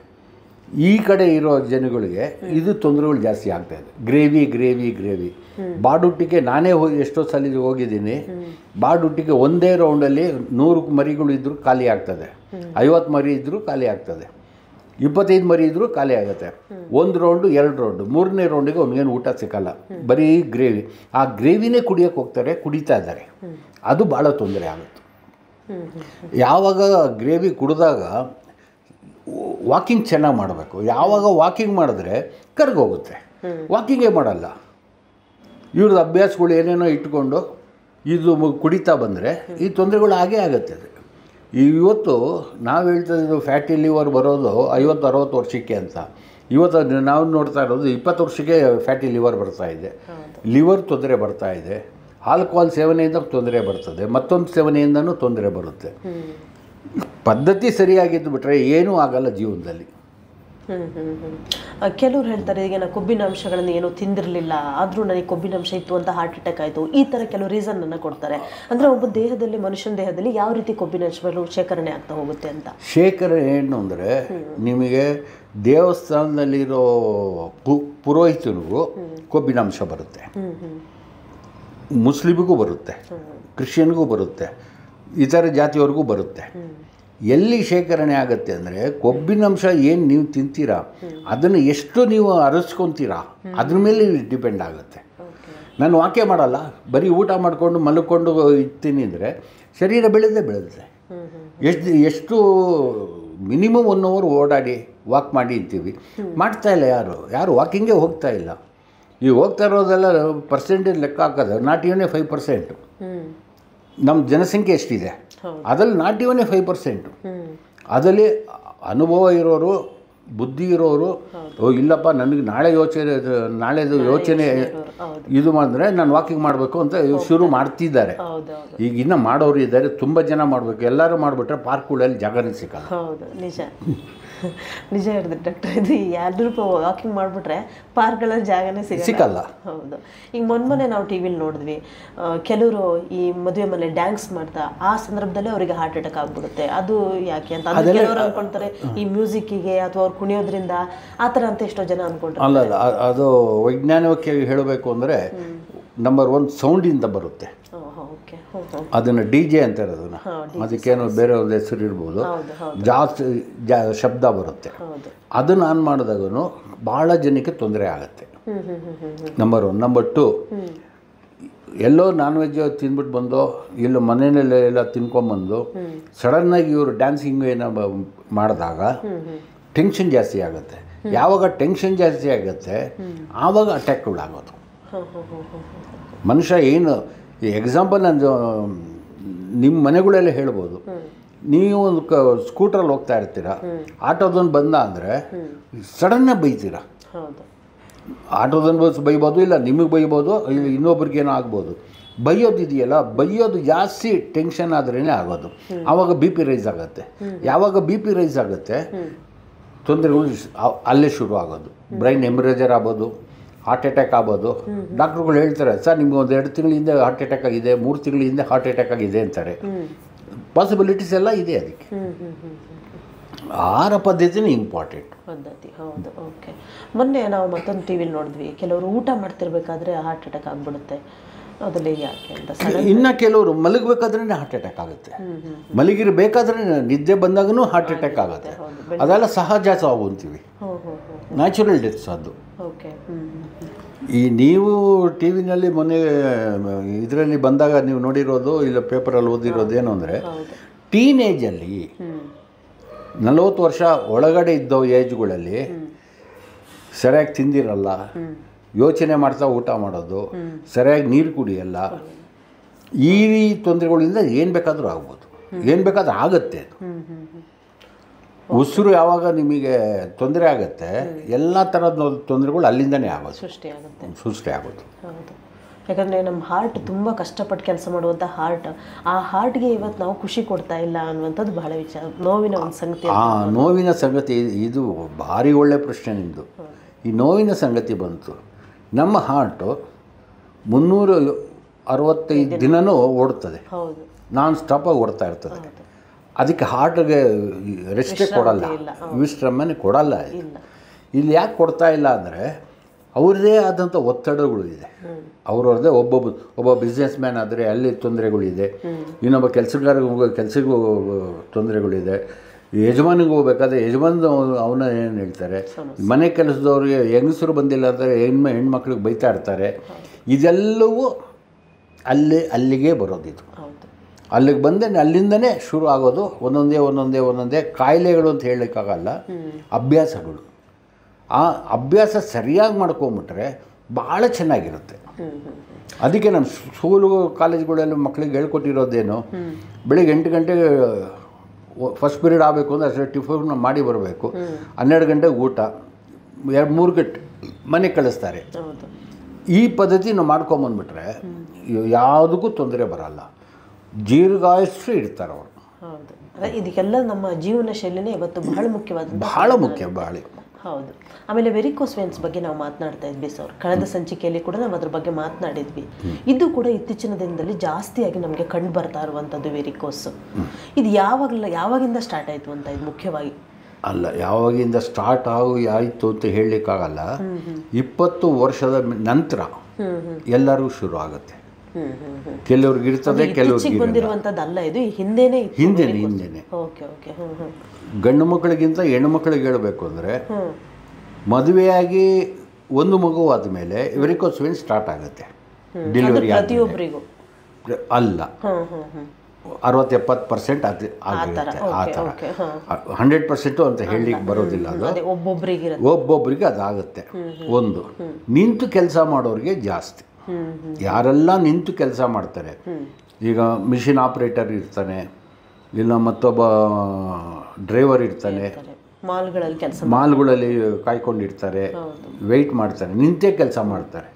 ಈ ಕಡೆ ಇರೋ ಜನಗಳಿಗೆ ಇದು ತೊಂದರೆಗಳು ಜಾಸ್ತಿ ಆಗ್ತಾಯಿದೆ. ಗ್ರೇವಿ ಬಾಡುಟ್ಟಿಗೆ ನಾನೇ ಎಷ್ಟೋ ಸಲ ಹೋಗಿದ್ದೀನಿ. ಬಾಡುಟ್ಟಿಗೆ ಒಂದೇ ರೌಂಡಲ್ಲಿ 100 ಮರಿಗಳು ಇದ್ದರೂ ಖಾಲಿ ಆಗ್ತದೆ, 50 ಮರಿ ಇದ್ದರೂ ಖಾಲಿ ಆಗ್ತದೆ, 25 ಮರಿ ಇದ್ದರೂ ಖಾಲಿ ಆಗುತ್ತೆ. 1 ರೌಂಡು 2 ರೌಂಡು, 3ನೇ ರೌಂಡಿಗೆ ಅವ್ನಿಗೇನು ಊಟ ಸಿಕ್ಕಲ್ಲ, ಬರೀ ಗ್ರೇವಿ. ಆ ಗ್ರೇವಿನೇ ಕುಡಿಯೋಕ್ಕೆ ಹೋಗ್ತಾರೆ, ಕುಡಿತಾ ಇದ್ದಾರೆ. ಅದು ಭಾಳ ತೊಂದರೆ ಆಗುತ್ತೆ. ಯಾವಾಗ ಗ್ರೇವಿ ಕುಡಿದಾಗ ವಾಕಿಂಗ್ ಚೆನ್ನಾಗಿ ಮಾಡಬೇಕು. ಯಾವಾಗ ವಾಕಿಂಗ್ ಮಾಡಿದ್ರೆ ಕರ್ಗೋಗುತ್ತೆ, ವಾಕಿಂಗೇ ಮಾಡಲ್ಲ. ಇವ್ರದ್ದು ಅಭ್ಯಾಸಗಳು ಏನೇನೋ ಇಟ್ಕೊಂಡು ಇದು ಕುಡಿತಾ ಬಂದರೆ ಈ ತೊಂದರೆಗಳು ಹಾಗೇ ಆಗುತ್ತೆ. ಇವತ್ತು ನಾವು ಹೇಳ್ತಾ ಇದ್ದು ಫ್ಯಾಟಿ ಲಿವರ್ ಬರೋದು 50-60 ವರ್ಷಕ್ಕೆ ಅಂತ. ಇವತ್ತು ನಾವು ನೋಡ್ತಾ ಇರೋದು 20 ವರ್ಷಕ್ಕೆ ಫ್ಯಾಟಿ ಲಿವರ್ ಬರ್ತಾ ಇದೆ. ಲಿವರ್ ತೊಂದರೆ ಬರ್ತಾ ಇದೆ. ಆಲ್ಕೋಹಾಲ್ ಸೇವನೆಯಿಂದ ತೊಂದರೆ ಬರ್ತದೆ, ಮತ್ತೊಂದು ಸೇವನೆಯಿಂದನೂ ತೊಂದರೆ ಬರುತ್ತೆ. ಪದ್ಧತಿ ಸರಿಯಾಗಿದ್ದು ಬಿಟ್ಟರೆ ಏನೂ ಆಗಲ್ಲ ಜೀವನದಲ್ಲಿ. ಕೆಲವ್ರು ಹೇಳ್ತಾರೆ, ಈಗ ನಾನು ಕೊಬ್ಬಿನ ಅಂಶಗಳನ್ನು ಏನೂ ತಿಂದಿರಲಿಲ್ಲ, ಆದರೂ ನನಗೆ ಕೊಬ್ಬಿನ ಅಂಶ ಇತ್ತು ಅಂತ ಹಾರ್ಟ್ ಅಟ್ಯಾಕ್ ಆಯಿತು, ಈ ಥರ ಕೆಲವು ರೀಸನ್ನನ್ನು ಕೊಡ್ತಾರೆ. ಅಂದರೆ ಮನುಷ್ಯನ ದೇಹದಲ್ಲಿ ಯಾವ ರೀತಿ ಕೊಬ್ಬಿನ ಅಂಶಗಳು ಶೇಖರಣೆ ಆಗ್ತಾ ಹೋಗುತ್ತೆ ಅಂತ. ಶೇಖರಣೆ ಏನು ಅಂದರೆ, ನಿಮಗೆ ದೇವಸ್ಥಾನದಲ್ಲಿರೋ ಪುರೋಹಿತನಿಗೂ ಕೊಬ್ಬಿನ ಅಂಶ ಬರುತ್ತೆ, ಮುಸ್ಲಿಮಿಗೂ ಬರುತ್ತೆ, ಕ್ರಿಶ್ಚಿಯನ್ಗೂ ಬರುತ್ತೆ, ಇತರ ಜಾತಿಯವ್ರಿಗೂ ಬರುತ್ತೆ. ಎಲ್ಲಿ ಶೇಖರಣೆ ಆಗುತ್ತೆ ಅಂದರೆ, ಕೊಬ್ಬಿನಂಶ ಏನು ನೀವು ತಿಂತೀರಾ ಅದನ್ನು ಎಷ್ಟು ನೀವು ಅರಸ್ಕೊತೀರಾ ಅದ್ರ ಮೇಲೆ ಡಿಪೆಂಡ್ ಆಗುತ್ತೆ. ನಾನು ವಾಕ್ಯ ಮಾಡಲ್ಲ, ಬರೀ ಊಟ ಮಾಡಿಕೊಂಡು ಮಲ್ಕೊಂಡು ಇರ್ತೀನಿ ಅಂದರೆ ಶರೀರ ಬೆಳೆಯುತ್ತೆ. ಎಷ್ಟು ಮಿನಿಮಮ್ 1 ಅವರ್ ಓಡಾಡಿ ವಾಕ್ ಮಾಡಿ ಇರ್ತೀವಿ, ಮಾಡ್ತಾಯಿಲ್ಲ ಯಾರು ವಾಕಿಂಗೇ ಹೋಗ್ತಾ ಇಲ್ಲ. ಈಗ ಹೋಗ್ತಾ ಇರೋದೆಲ್ಲ ಪರ್ಸೆಂಟೇಜ್ ಲೆಕ್ಕ ಹಾಕೋದು ನಾಟ್ ಇವನೇ 5%. ನಮ್ಮ ಜನಸಂಖ್ಯೆ ಎಷ್ಟಿದೆ ಅದರಲ್ಲಿ ನಾಟ್ ಇವನೇ 5%. ಅದರಲ್ಲಿ ಅನುಭವ ಇರೋರು ಬುದ್ಧಿ ಇರೋರು ಓ ಇಲ್ಲಪ್ಪ ನನಗೆ ನಾಳೆದು ಯೋಚನೆ ಇದು ಮಾಡಿದ್ರೆ ನಾನು ವಾಕಿಂಗ್ ಮಾಡಬೇಕು ಅಂತ ಶುರು ಮಾಡ್ತಿದ್ದಾರೆ. ಈಗ ಇನ್ನು ಮಾಡೋರು ಇದ್ದಾರೆ, ತುಂಬ ಜನ ಮಾಡಬೇಕು. ಎಲ್ಲರೂ ಮಾಡಿಬಿಟ್ರೆ ಪಾರ್ಕ್ಗಳಲ್ಲಿ ಜಾಗನೇ ಸಿಕ್ಕಲ್ಲ. ಹೌದು, ನಿಜ ನಿಜ ಹೇಳಿದ್ರಿ ಡಾಕ್ಟರ್. ಇದು ಎಲ್ಲರೂ ವಾಕಿಂಗ್ ಮಾಡಿಬಿಟ್ರೆ ಪಾರ್ಕ್ಗಳಲ್ಲಿ ಜಾಗನೇ ಸಿಕ್ಕಲ್ಲ. ಹೌದು. ಈಗ ಮೊನ್ನೆ ನಾವು ಟಿ ವಿಲಿ ನೋಡಿದ್ವಿ, ಕೆಲವರು ಈ ಮದುವೆ ಮನೆ ಡ್ಯಾನ್ಸ್ ಮಾಡ್ತಾ ಆ ಸಂದರ್ಭದಲ್ಲೇ ಅವರಿಗೆ ಹಾರ್ಟ್ ಅಟ್ಯಾಕ್ ಆಗ್ಬಿಡುತ್ತೆ. ಅದು ಯಾಕೆ ಅಂತ ಕೆಲವರು ಅನ್ಕೊಂತಾರೆ ಈ ಮ್ಯೂಸಿಕ್ಕಿಗೆ ಅಥವಾ ಅವ್ರು ಕುಣಿಯೋದ್ರಿಂದ ಆ ಥರ ಅಂತ ಎಷ್ಟೋ ಜನ ಅನ್ಕೊಂಡ್ರೆ. ಅಲ್ಲ, ಅದು ವೈಜ್ಞಾನಿಕವಾಗಿ ಹೇಳಬೇಕು ಅಂದರೆ ನಂಬರ್ 1 ಸೌಂಡಿಂದ ಬರುತ್ತೆ. ಅದನ್ನು DJ ಅಂತ ಇರೋದನ್ನ, ಅದಕ್ಕೇನೋ ಬೇರೆ ಒಂದು ಹೆಸರು ಇರ್ಬೋದು. ಜಾಸ್ತಿ ಶಬ್ದ ಬರುತ್ತೆ. ಅದನ್ನು ಆನ್ ಮಾಡಿದಾಗೂ ಭಾಳ ಜನಕ್ಕೆ ತೊಂದರೆ ಆಗುತ್ತೆ. ನಂಬರ್ 1. ನಂಬರ್ 2, ಎಲ್ಲೋ ನಾನ್ ವೆಜ್ ತಿಂದ್ಬಿಟ್ಟು ಬಂದು ಎಲ್ಲೋ ಮನೆಯಲ್ಲೆಲ್ಲ ತಿನ್ಕೊಂಬಂದು ಸಡನ್ನಾಗಿ ಇವರು ಡ್ಯಾನ್ಸಿಂಗ್ ಏನೋ ಮಾಡಿದಾಗ ಟೆನ್ಷನ್ ಜಾಸ್ತಿ ಆಗುತ್ತೆ. ಯಾವಾಗ ಟೆನ್ಷನ್ ಜಾಸ್ತಿ ಆಗುತ್ತೆ ಆವಾಗ ಅಟ್ಯಾಕ್ಗಳಾಗೋದು. ಮನುಷ್ಯ ಏನು ಈ ಎಕ್ಸಾಂಪಲ್ ನಾನು ನಿಮ್ಮ ಮನೆಗಳೆಲ್ಲ ಹೇಳ್ಬೋದು. ನೀವು ಒಂದು ಸ್ಕೂಟ್ರಲ್ಲಿ ಹೋಗ್ತಾ ಇರ್ತೀರ, ಆಟೋದನ್ನು ಬಂದ ಅಂದರೆ ಸಡನ್ನಾಗಿ ಬೈತೀರ. ಆಟೋದನ್ನು ಬೈಬೋದು, ಇಲ್ಲ ನಿಮಗೆ ಬೈಬೋದು, ಇಲ್ಲ ಇನ್ನೊಬ್ರಿಗೇನೋ ಆಗ್ಬೋದು. ಬೈಯೋದಿದೆಯಲ್ಲ, ಬೈಯೋದು ಜಾಸ್ತಿ ಟೆನ್ಷನ್ ಆದ್ರೇ ಆಗೋದು. ಆವಾಗ BP ರೈಸ್ ಆಗುತ್ತೆ. ಯಾವಾಗ BP ರೈಸ್ ಆಗುತ್ತೆ ತೊಂದರೆಗಳು ಅಲ್ಲೇ ಶುರು ಆಗೋದು. ಬ್ರೈನ್ ಹೆಮರೇಜರ್ ಆಗ್ಬೋದು, ಹಾರ್ಟ್ ಅಟ್ಯಾಕ್ ಆಗ್ಬೋದು. ಡಾಕ್ಟ್ರುಗಳು ಹೇಳ್ತಾರೆ, ಸರ್ ನಿಮ್ಗೆ ಒಂದು 2 ತಿಂಗಳ ಹಿಂದೆ ಹಾರ್ಟ್ ಅಟ್ಯಾಕ್ ಆಗಿದೆ, 3 ತಿಂಗಳ ಹಿಂದೆ ಹಾರ್ಟ್ ಅಟ್ಯಾಕ್ ಆಗಿದೆ ಅಂತಾರೆ. ಪಾಸಿಬಿಲಿಟೀಸ್ ಎಲ್ಲ ಇದೆ. ಅದಕ್ಕೆ ಆಹಾರ ಪದ್ಧತಿನೇ ಇಂಪಾರ್ಟೆಂಟ್ ಪದ್ಧತಿ. ಹೌದು, ಓಕೆ. ಮೊನ್ನೆ ನಾವು ಮತ್ತೊಂದು ಟಿ ವಿಲಿ ನೋಡಿದ್ವಿ, ಕೆಲವರು ಊಟ ಮಾಡ್ತಿರ್ಬೇಕಾದ್ರೆ ಹಾರ್ಟ್ ಅಟ್ಯಾಕ್ ಆಗ್ಬಿಡುತ್ತೆ. ಅದೆಲ್ಲ ಯಾಕೆ ಅಂತ. ಇನ್ನು ಕೆಲವರು ಮಲಗಬೇಕಾದ್ರೇ ಹಾರ್ಟ್ ಅಟ್ಯಾಕ್ ಆಗುತ್ತೆ, ಮಲಗಿರಬೇಕಾದ್ರೆ ನಿದ್ದೆ ಬಂದಾಗೂ ಹಾರ್ಟ್ ಅಟ್ಯಾಕ್ ಆಗುತ್ತೆ. ಅದೆಲ್ಲ ಸಹಜ ಸಾವು ಅಂತೀವಿ, ನ್ಯಾಚುರಲ್ ಡೆತ್ಸ್ ಅದು. ಈ ನೀವು ಟಿ ವಿನಲ್ಲಿ ಮೊನ್ನೆ ಇದರಲ್ಲಿ ಬಂದಾಗ ನೀವು ನೋಡಿರೋದು, ಇಲ್ಲ ಪೇಪರಲ್ಲಿ ಓದಿರೋದು ಏನು ಅಂದರೆ, ಟೀನೇಜಲ್ಲಿ 40 ವರ್ಷ ಒಳಗಡೆ ಇದ್ದ ಏಜ್ಗಳಲ್ಲಿ ಸರಿಯಾಗಿ ತಿಂದಿರಲ್ಲ, ಯೋಚನೆ ಮಾಡ್ತಾ ಊಟ ಮಾಡೋದು, ಸರಿಯಾಗಿ ನೀರು ಕುಡಿಯಲ್ಲ. ಈ ತೊಂದರೆಗಳಿಂದ ಏನು ಬೇಕಾದರೂ ಆಗ್ಬೋದು, ಏನು ಬೇಕಾದ್ರೂ ಆಗುತ್ತೆ. ಅದು ಉಸಿರು ಯಾವಾಗ ನಿಮಗೆ ತೊಂದರೆ ಆಗುತ್ತೆ, ಎಲ್ಲ ಥರದ ತೊಂದರೆಗಳು ಅಲ್ಲಿಂದನೇ ಆಗೋದು, ಸೃಷ್ಟಿ ಆಗೋದು. ಹೌದು, ಯಾಕಂದರೆ ನಮ್ಮ ಹಾರ್ಟ್ ತುಂಬ ಕಷ್ಟಪಟ್ಟು ಕೆಲಸ ಮಾಡುವಂಥ ಹಾರ್ಟ್, ಆ ಹಾರ್ಟ್ಗೆ ಇವತ್ತು ನಾವು ಖುಷಿ ಕೊಡ್ತಾ ಇಲ್ಲ ಅನ್ನುವಂಥದ್ದು ಬಹಳ ವಿಚಾರ, ನೋವಿನ ಒಂದು ಸಂಗತಿ. ನೋವಿನ ಸಂಗತಿ ಇದು ಭಾರಿ ಒಳ್ಳೆ ಪ್ರಶ್ನೆ ನಿಮ್ಮದು. ಈ ನೋವಿನ ಸಂಗತಿ ಬಂತು. ನಮ್ಮ ಹಾರ್ಟು 365 ದಿನವೂ ಓಡ್ತದೆ, ನಾನ್ ಸ್ಟಾಪಾಗಿ ಓಡ್ತಾ ಇರ್ತದೆ. ಅದಕ್ಕೆ ಹಾರ್ಟ್ಗೆ ರೆಸ್ಟೇ ಕೊಡಲ್ಲ, ವಿಶ್ರಮನೆ ಕೊಡಲ್ಲ. ಇಲ್ಲಿ ಯಾಕೆ ಕೊಡ್ತಾ ಇಲ್ಲ ಅಂದರೆ ಅವ್ರದ್ದೇ ಆದಂಥ ಒತ್ತಡಗಳು ಇದೆ. ಅವ್ರವ್ರದ್ದೇ ಒಬ್ಬ ಬಿಸ್ನೆಸ್ ಮ್ಯಾನ್ ಆದರೆ ಅಲ್ಲಿ ತೊಂದರೆಗಳಿದೆ, ಇನ್ನೊಬ್ಬ ಕೆಲಸಕ್ಕೂ ತೊಂದರೆಗಳಿದೆ, ಯಜಮಾನಿಗೆ ಹೋಗ್ಬೇಕಾದ್ರೆ ಯಜಮಾನ ಅವನ ಏನು ಹೇಳ್ತಾರೆ, ಮನೆ ಕೆಲಸದವ್ರಿಗೆ ಹೆಂಗಸರು ಬಂದಿಲ್ಲ ಅಂದರೆ ಹೆಣ್ಮಕ್ಳಿಗೆ ಬೈತಾ ಇರ್ತಾರೆ. ಇದೆಲ್ಲವೂ ಅಲ್ಲಿಗೆ ಬರೋದಿದು. ಅಲ್ಲಿಗೆ ಬಂದೆ ಅಲ್ಲಿಂದನೇ ಶುರು ಆಗೋದು. ಒಂದೊಂದೇ ಕಾಯಿಲೆಗಳು ಅಂತ ಹೇಳಲಿಕ್ಕಾಗಲ್ಲ, ಅಭ್ಯಾಸಗಳು. ಆ ಅಭ್ಯಾಸ ಸರಿಯಾಗಿ ಮಾಡ್ಕೊಂಬಿಟ್ರೆ ಭಾಳ ಚೆನ್ನಾಗಿರುತ್ತೆ. ಅದಕ್ಕೆ ನಮ್ಮ ಸ್ಕೂಲು ಕಾಲೇಜ್ಗಳೆಲ್ಲ ಮಕ್ಕಳಿಗೆ ಹೇಳ್ಕೊಟ್ಟಿರೋದೇನು, ಬೆಳಿಗ್ಗೆ 8 ಗಂಟೆಗೆ ಫಸ್ಟ್ ಪೀರಿಯಡ್ ಆಗಬೇಕು ಅಂದರೆ ಅಷ್ಟೇ ಟಿಫನ್ ಮಾಡಿ ಬರಬೇಕು, 12 ಗಂಟೆಗೆ ಊಟ, 2-3 ಗಂಟೆ ಮನೆಗೆ ಕಳಿಸ್ತಾರೆ. ಈ ಪದ್ಧತಿ ನಾವು ಮಾಡ್ಕೊಂಬಂದ್ಬಿಟ್ರೆ ಯಾವುದಕ್ಕೂ ತೊಂದರೆ ಬರಲ್ಲ, ದೀರ್ಘಾಯುಷ್ಯ ಇರ್ತಾರೆ ಅವರು. ಹೌದು, ಇದಕ್ಕೆಲ್ಲ ನಮ್ಮ ಜೀವನ ಶೈಲಿನೇ ಇವತ್ತು ಬಹಳ ಮುಖ್ಯವಾದ, ಬಹಳ ಮುಖ್ಯ. ಹೌದು. ಆಮೇಲೆ ವೆರಿಕೋಸ್ ವೇನ್ಸ್ ಬಗ್ಗೆ ನಾವು ಮಾತನಾಡ್ತಾ ಇದ್ವಿ ಸರ್, ಕಳೆದ ಸಂಚಿಕೆಯಲ್ಲಿ ಕೂಡ ನಾವು ಅದ್ರ ಬಗ್ಗೆ ಮಾತನಾಡಿದ್ವಿ. ಇದು ಕೂಡ ಇತ್ತೀಚಿನ ದಿನದಲ್ಲಿ ಜಾಸ್ತಿಯಾಗಿ ನಮಗೆ ಕಂಡು ಬರ್ತಾ ಇರುವಂಥದ್ದು ವೆರಿಕೋಸ್. ಇದು ಯಾವಾಗಿಂದ ಸ್ಟಾರ್ಟ್ ಆಯಿತು ಅಂತ, ಇದು ಮುಖ್ಯವಾಗಿ ಅಲ್ಲ ಯಾವಾಗಿಂದ ಸ್ಟಾರ್ಟ್ ಆಯಿತು ಅಂತ ಹೇಳಲಿಕ್ಕಾಗಲ್ಲ. 20 ವರ್ಷದ ನಂತರ ಎಲ್ಲರಿಗೂ ಶುರು ಆಗುತ್ತೆ. ಕೆಲವ್ರಿಗೆ ಇರ್ತದೆ, ಕೆಲವ್ರಿಗೆ ಬಂದಿರುವಂಥದ್ದಲ್ಲ, ಇದು ಹಿಂದೆನೇ. ಗಂಡು ಮಕ್ಕಳಿಗಿಂತ ಹೆಣ್ಣು ಮಕ್ಕಳಿಗೆ ಹೇಳಬೇಕು ಅಂದರೆ, ಮದುವೆಯಾಗಿ 1 ಮಗು ಆದಮೇಲೆ ವೆರಿಕೋಸ್ ವೇನ್ ಸ್ಟಾರ್ಟ್ ಆಗುತ್ತೆ. ಡೆಲಿವರಿ ಪ್ರತಿಯೊಬ್ಬರಿಗೂ ಅಲ್ಲ, 60-70% ಆಗಿರುತ್ತೆ. ಆ ಥರ 100% ಅಂತ ಹೇಳಲಿಕ್ಕೆ ಬರೋದಿಲ್ಲ. ಅದು ಒಬ್ಬೊಬ್ಬರಿಗೆ ಅದಾಗುತ್ತೆ. ಒಂದು ನಿಂತು ಕೆಲಸ ಮಾಡೋರಿಗೆ ಜಾಸ್ತಿ. ಯಾರೆಲ್ಲ ನಿಂತು ಕೆಲಸ ಮಾಡ್ತಾರೆ, ಈಗ ಮಿಷಿನ್ ಆಪ್ರೇಟರ್ ಇರ್ತಾನೆ, ಇಲ್ಲ ಮತ್ತೊಬ್ಬ ಡ್ರೈವರ್ ಇರ್ತಾನೆ, ಮಾಲ್ಗಳಲ್ಲಿ ಕೆಲಸ ಮಾಲ್ಗಳಲ್ಲಿ ಕಾಯ್ಕೊಂಡಿರ್ತಾರೆ, ವೆಯ್ಟ್ ಮಾಡ್ತಾರೆ, ನಿಂತೇ ಕೆಲಸ ಮಾಡ್ತಾರೆ.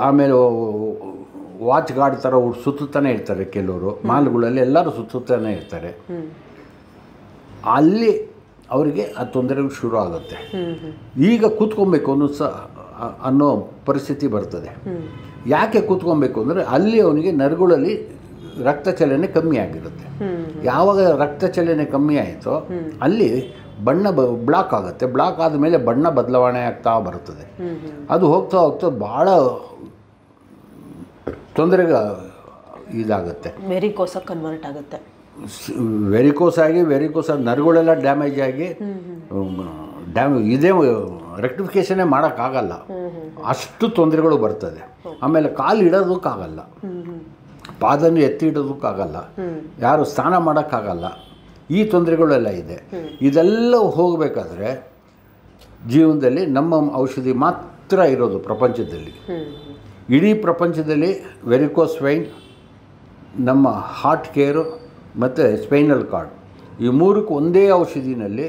ಆಮೇಲೆ ವಾಚ್ ಗಾರ್ಡ್ ಥರ ಸುತ್ತಾನೆ ಇರ್ತಾರೆ ಕೆಲವರು, ಮಾಲ್ಗಳಲ್ಲಿ ಎಲ್ಲರೂ ಸುತ್ತಾನೆ ಇರ್ತಾರೆ. ಅಲ್ಲಿ ಅವರಿಗೆ ಆ ತೊಂದರೆಗಳು ಶುರು ಆಗುತ್ತೆ. ಈಗ ಕೂತ್ಕೊಬೇಕು ಅನ್ನೋ ಪರಿಸ್ಥಿತಿ ಬರ್ತದೆ. ಯಾಕೆ ಕೂತ್ಕೊಬೇಕು ಅಂದರೆ ಅಲ್ಲಿ ಅವನಿಗೆ ನರಗಳಲ್ಲಿ ರಕ್ತ ಚಲನೆ ಕಮ್ಮಿ ಆಗಿರುತ್ತೆ. ಯಾವಾಗ ರಕ್ತ ಚಲನೆ ಕಮ್ಮಿ ಆಯಿತೋ ಅಲ್ಲಿ ಬಣ್ಣ ಬ್ಲಾಕ್ ಆಗುತ್ತೆ. ಬ್ಲಾಕ್ ಆದಮೇಲೆ ಬಣ್ಣ ಬದಲಾವಣೆ ಆಗ್ತಾ ಬರುತ್ತದೆ. ಅದು ಹೋಗ್ತಾ ಹೋಗ್ತಾ ಭಾಳ ತೊಂದರೆಗೆ ಇದಾಗುತ್ತೆ. ವೆರಿಕೋಸ್ ಕನ್ವರ್ಟ್ ಆಗುತ್ತೆ. ವೆರಿಕೋಸ್ ನರಗಳೆಲ್ಲ ಡ್ಯಾಮೇಜ್ ಆಗಿ ಇದೇ ರೆಕ್ಟಿಫಿಕೇಷನ್ನೇ ಮಾಡೋಕ್ಕಾಗಲ್ಲ, ಅಷ್ಟು ತೊಂದರೆಗಳು ಬರ್ತದೆ. ಆಮೇಲೆ ಕಾಲು ಇಡೋದಕ್ಕಾಗಲ್ಲ, ಪಾದನ್ನು ಎತ್ತಿ ಇಡೋದಕ್ಕಾಗಲ್ಲ, ಯಾರು ಸ್ನಾನ ಮಾಡೋಕ್ಕಾಗಲ್ಲ. ಈ ತೊಂದರೆಗಳೆಲ್ಲ ಇದೆ. ಇದೆಲ್ಲ ಹೋಗಬೇಕಾದ್ರೆ ಜೀವನದಲ್ಲಿ ನಮ್ಮ ಔಷಧಿ ಮಾತ್ರ ಇರೋದು ಪ್ರಪಂಚದಲ್ಲಿ. ಇಡೀ ಪ್ರಪಂಚದಲ್ಲಿ ವೆರಿಕೋಸ್ ವೈನ್, ನಮ್ಮ ಹಾರ್ಟ್ ಕೇರು ಮತ್ತು ಸ್ಪೈನಲ್ ಕಾರ್ಡ್, ಈ ಮೂರಕ್ಕೆ ಒಂದೇ ಔಷಧಿನಲ್ಲಿ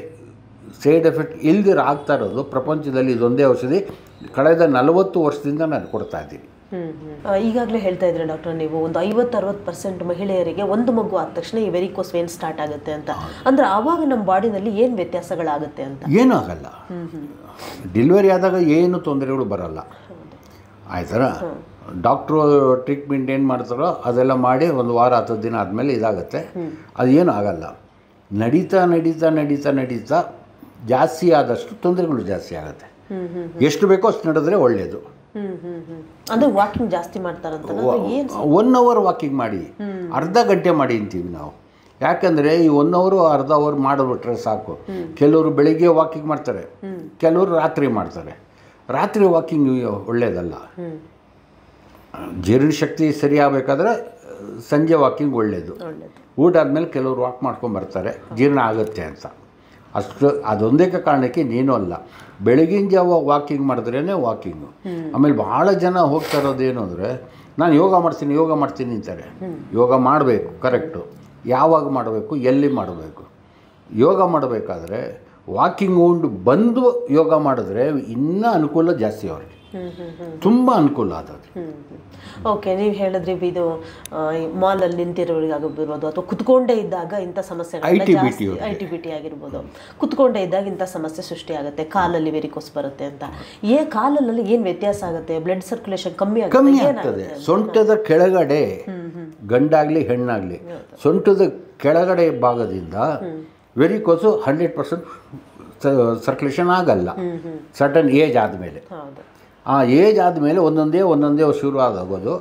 ಸೈಡ್ ಎಫೆಕ್ಟ್ ಇಲ್ದಿರ ಆಗ್ತಾ ಇರೋದು ಪ್ರಪಂಚದಲ್ಲಿ. ಇದೊಂದೇ ಔಷಧಿ ಕಳೆದ 40 ವರ್ಷದಿಂದ ನಾನು ಕೊಡ್ತಾ ಇದ್ದೀನಿ. ಈಗಾಗಲೇ ಹೇಳ್ತಾ ಇದ್ರೆ ಡಾಕ್ಟರ್, ನೀವು ಒಂದು 50-60% ಮಹಿಳೆಯರಿಗೆ ಒಂದು ಮಗು ಆದ ತಕ್ಷಣ ಈ ವೆರಿಕೋಸ್ ವೇನ್ ಸ್ಟಾರ್ಟ್ ಆಗುತ್ತೆ ಅಂತ. ಅಂದರೆ ಆವಾಗ ನಮ್ಮ ಬಾಡಿನಲ್ಲಿ ಏನು ವ್ಯತ್ಯಾಸಗಳಾಗುತ್ತೆ ಅಂತ? ಏನೂ ಆಗಲ್ಲ. ಡೆಲಿವರಿ ಆದಾಗ ಏನು ತೊಂದರೆಗಳು ಬರಲ್ಲ. ಆಯ್ತಲ್ಲ, ಡಾಕ್ಟ್ರು ಟ್ರೀಟ್ಮೆಂಟ್ ಏನು ಮಾಡ್ತಾರೋ ಅದೆಲ್ಲ ಮಾಡಿ ಒಂದು ವಾರ 10 ದಿನ ಆದಮೇಲೆ ಇದಾಗುತ್ತೆ. ಅದೇನು ಆಗಲ್ಲ. ನಡೀತಾ ನಡೀತಾ ನಡೀತಾ ನಡೀತಾ ಜಾಸ್ತಿ ಆದಷ್ಟು ತೊಂದರೆಗಳು ಜಾಸ್ತಿ ಆಗುತ್ತೆ. ಎಷ್ಟು ಬೇಕೋ ಅಷ್ಟು ನಡೆದ್ರೆ ಒಳ್ಳೆಯದು. ಅಂದರೆ ವಾಕಿಂಗ್ ಜಾಸ್ತಿ ಮಾಡ್ತಾರಂತ? 1 ಅವರ್ ವಾಕಿಂಗ್ ಮಾಡಿ, ಅರ್ಧ ಗಂಟೆ ಮಾಡಿ ಅಂತೀವಿ ನಾವು. ಯಾಕಂದರೆ ಈ 1 ಅವರು ಅರ್ಧ ಅವರ್ ಮಾಡಿಬಿಟ್ರೆ ಸಾಕು. ಕೆಲವರು ಬೆಳಿಗ್ಗೆ ವಾಕಿಂಗ್ ಮಾಡ್ತಾರೆ, ಕೆಲವರು ರಾತ್ರಿ ಮಾಡ್ತಾರೆ. ರಾತ್ರಿ ವಾಕಿಂಗ್ ಒಳ್ಳೆಯದಲ್ಲ. ಜೀರ್ಣಶಕ್ತಿ ಸರಿ ಆಗಬೇಕಾದ್ರೆ ಸಂಜೆ ವಾಕಿಂಗ್ ಒಳ್ಳೆಯದು. ಊಟ ಆದಮೇಲೆ ಕೆಲವರು ವಾಕ್ ಮಾಡ್ಕೊಂಬರ್ತಾರೆ, ಜೀರ್ಣ ಆಗುತ್ತೆ ಅಂತ. ಅದೊಂದೇ ಕಾರಣಕ್ಕೆ ನೀನು ಅಲ್ಲ, ಬೆಳಗಿನ ಜಾವ ವಾಕಿಂಗ್ ಮಾಡಿದ್ರೇ ವಾಕಿಂಗು. ಆಮೇಲೆ ಭಾಳ ಜನ ಹೋಗ್ತಾ ಇರೋದೇನು ಅಂದರೆ, ನಾನು ಯೋಗ ಮಾಡ್ತೀನಿ ಅಂತಾರೆ. ಯೋಗ ಮಾಡಬೇಕು, ಕರೆಕ್ಟು. ಯಾವಾಗ ಮಾಡಬೇಕು, ಎಲ್ಲಿ ಮಾಡಬೇಕು? ಯೋಗ ಮಾಡಬೇಕಾದ್ರೆ ವಾಕಿಂಗ್ ಉಂಡು ಬಂದು ಯೋಗ ಮಾಡಿದ್ರೆ ಇನ್ನೂ ಅನುಕೂಲ ಜಾಸ್ತಿ ಅವ್ರಿಗೆ, ತುಂಬ ಅನುಕೂಲ ಆದದ್ದು. ಓಕೆ, ನೀವು ಹೇಳಿದ್ರಿ ಇದು ಮಾಲಲ್ಲಿ ನಿಂತಿರೋರಿಗಾಗಿರ್ಬೋದು ಅಥವಾ ಕುತ್ಕೊಂಡೇ ಇದ್ದಾಗ ಇಂಥ ಸಮಸ್ಯೆ, ಐ ಟಿ ಬಿ ಟಿ ಆಗಿರ್ಬೋದು, ಕುತ್ಕೊಂಡೇ ಇದ್ದಾಗ ಇಂಥ ಸಮಸ್ಯೆ ಸೃಷ್ಟಿ ಆಗುತ್ತೆ, ಕಾಲಲ್ಲಿ ವೆರಿಕೋಸ್ ಬರುತ್ತೆ ಅಂತ. ಕಾಲಲ್ಲಿ ಏನು ವ್ಯತ್ಯಾಸ ಆಗುತ್ತೆ? ಬ್ಲಡ್ ಸರ್ಕ್ಯುಲೇಷನ್ ಕಮ್ಮಿ ಆಗ್ತದೆ. ಸೊಂಟದ ಕೆಳಗಡೆ, ಗಂಡಾಗಲಿ ಹೆಣ್ಣಾಗಲಿ, ಸೊಂಟದ ಕೆಳಗಡೆ ಭಾಗದಿಂದ ವೆರಿಕೋಸು 100% ಸರ್ಕ್ಯುಲೇಷನ್ ಆಗಲ್ಲ ಸರ್ಟನ್ ಏಜ್ ಆದಮೇಲೆ. ಆ ಏಜ್ ಆದಮೇಲೆ ಒಂದೊಂದೇ ಶುರು ಆಗೋದು.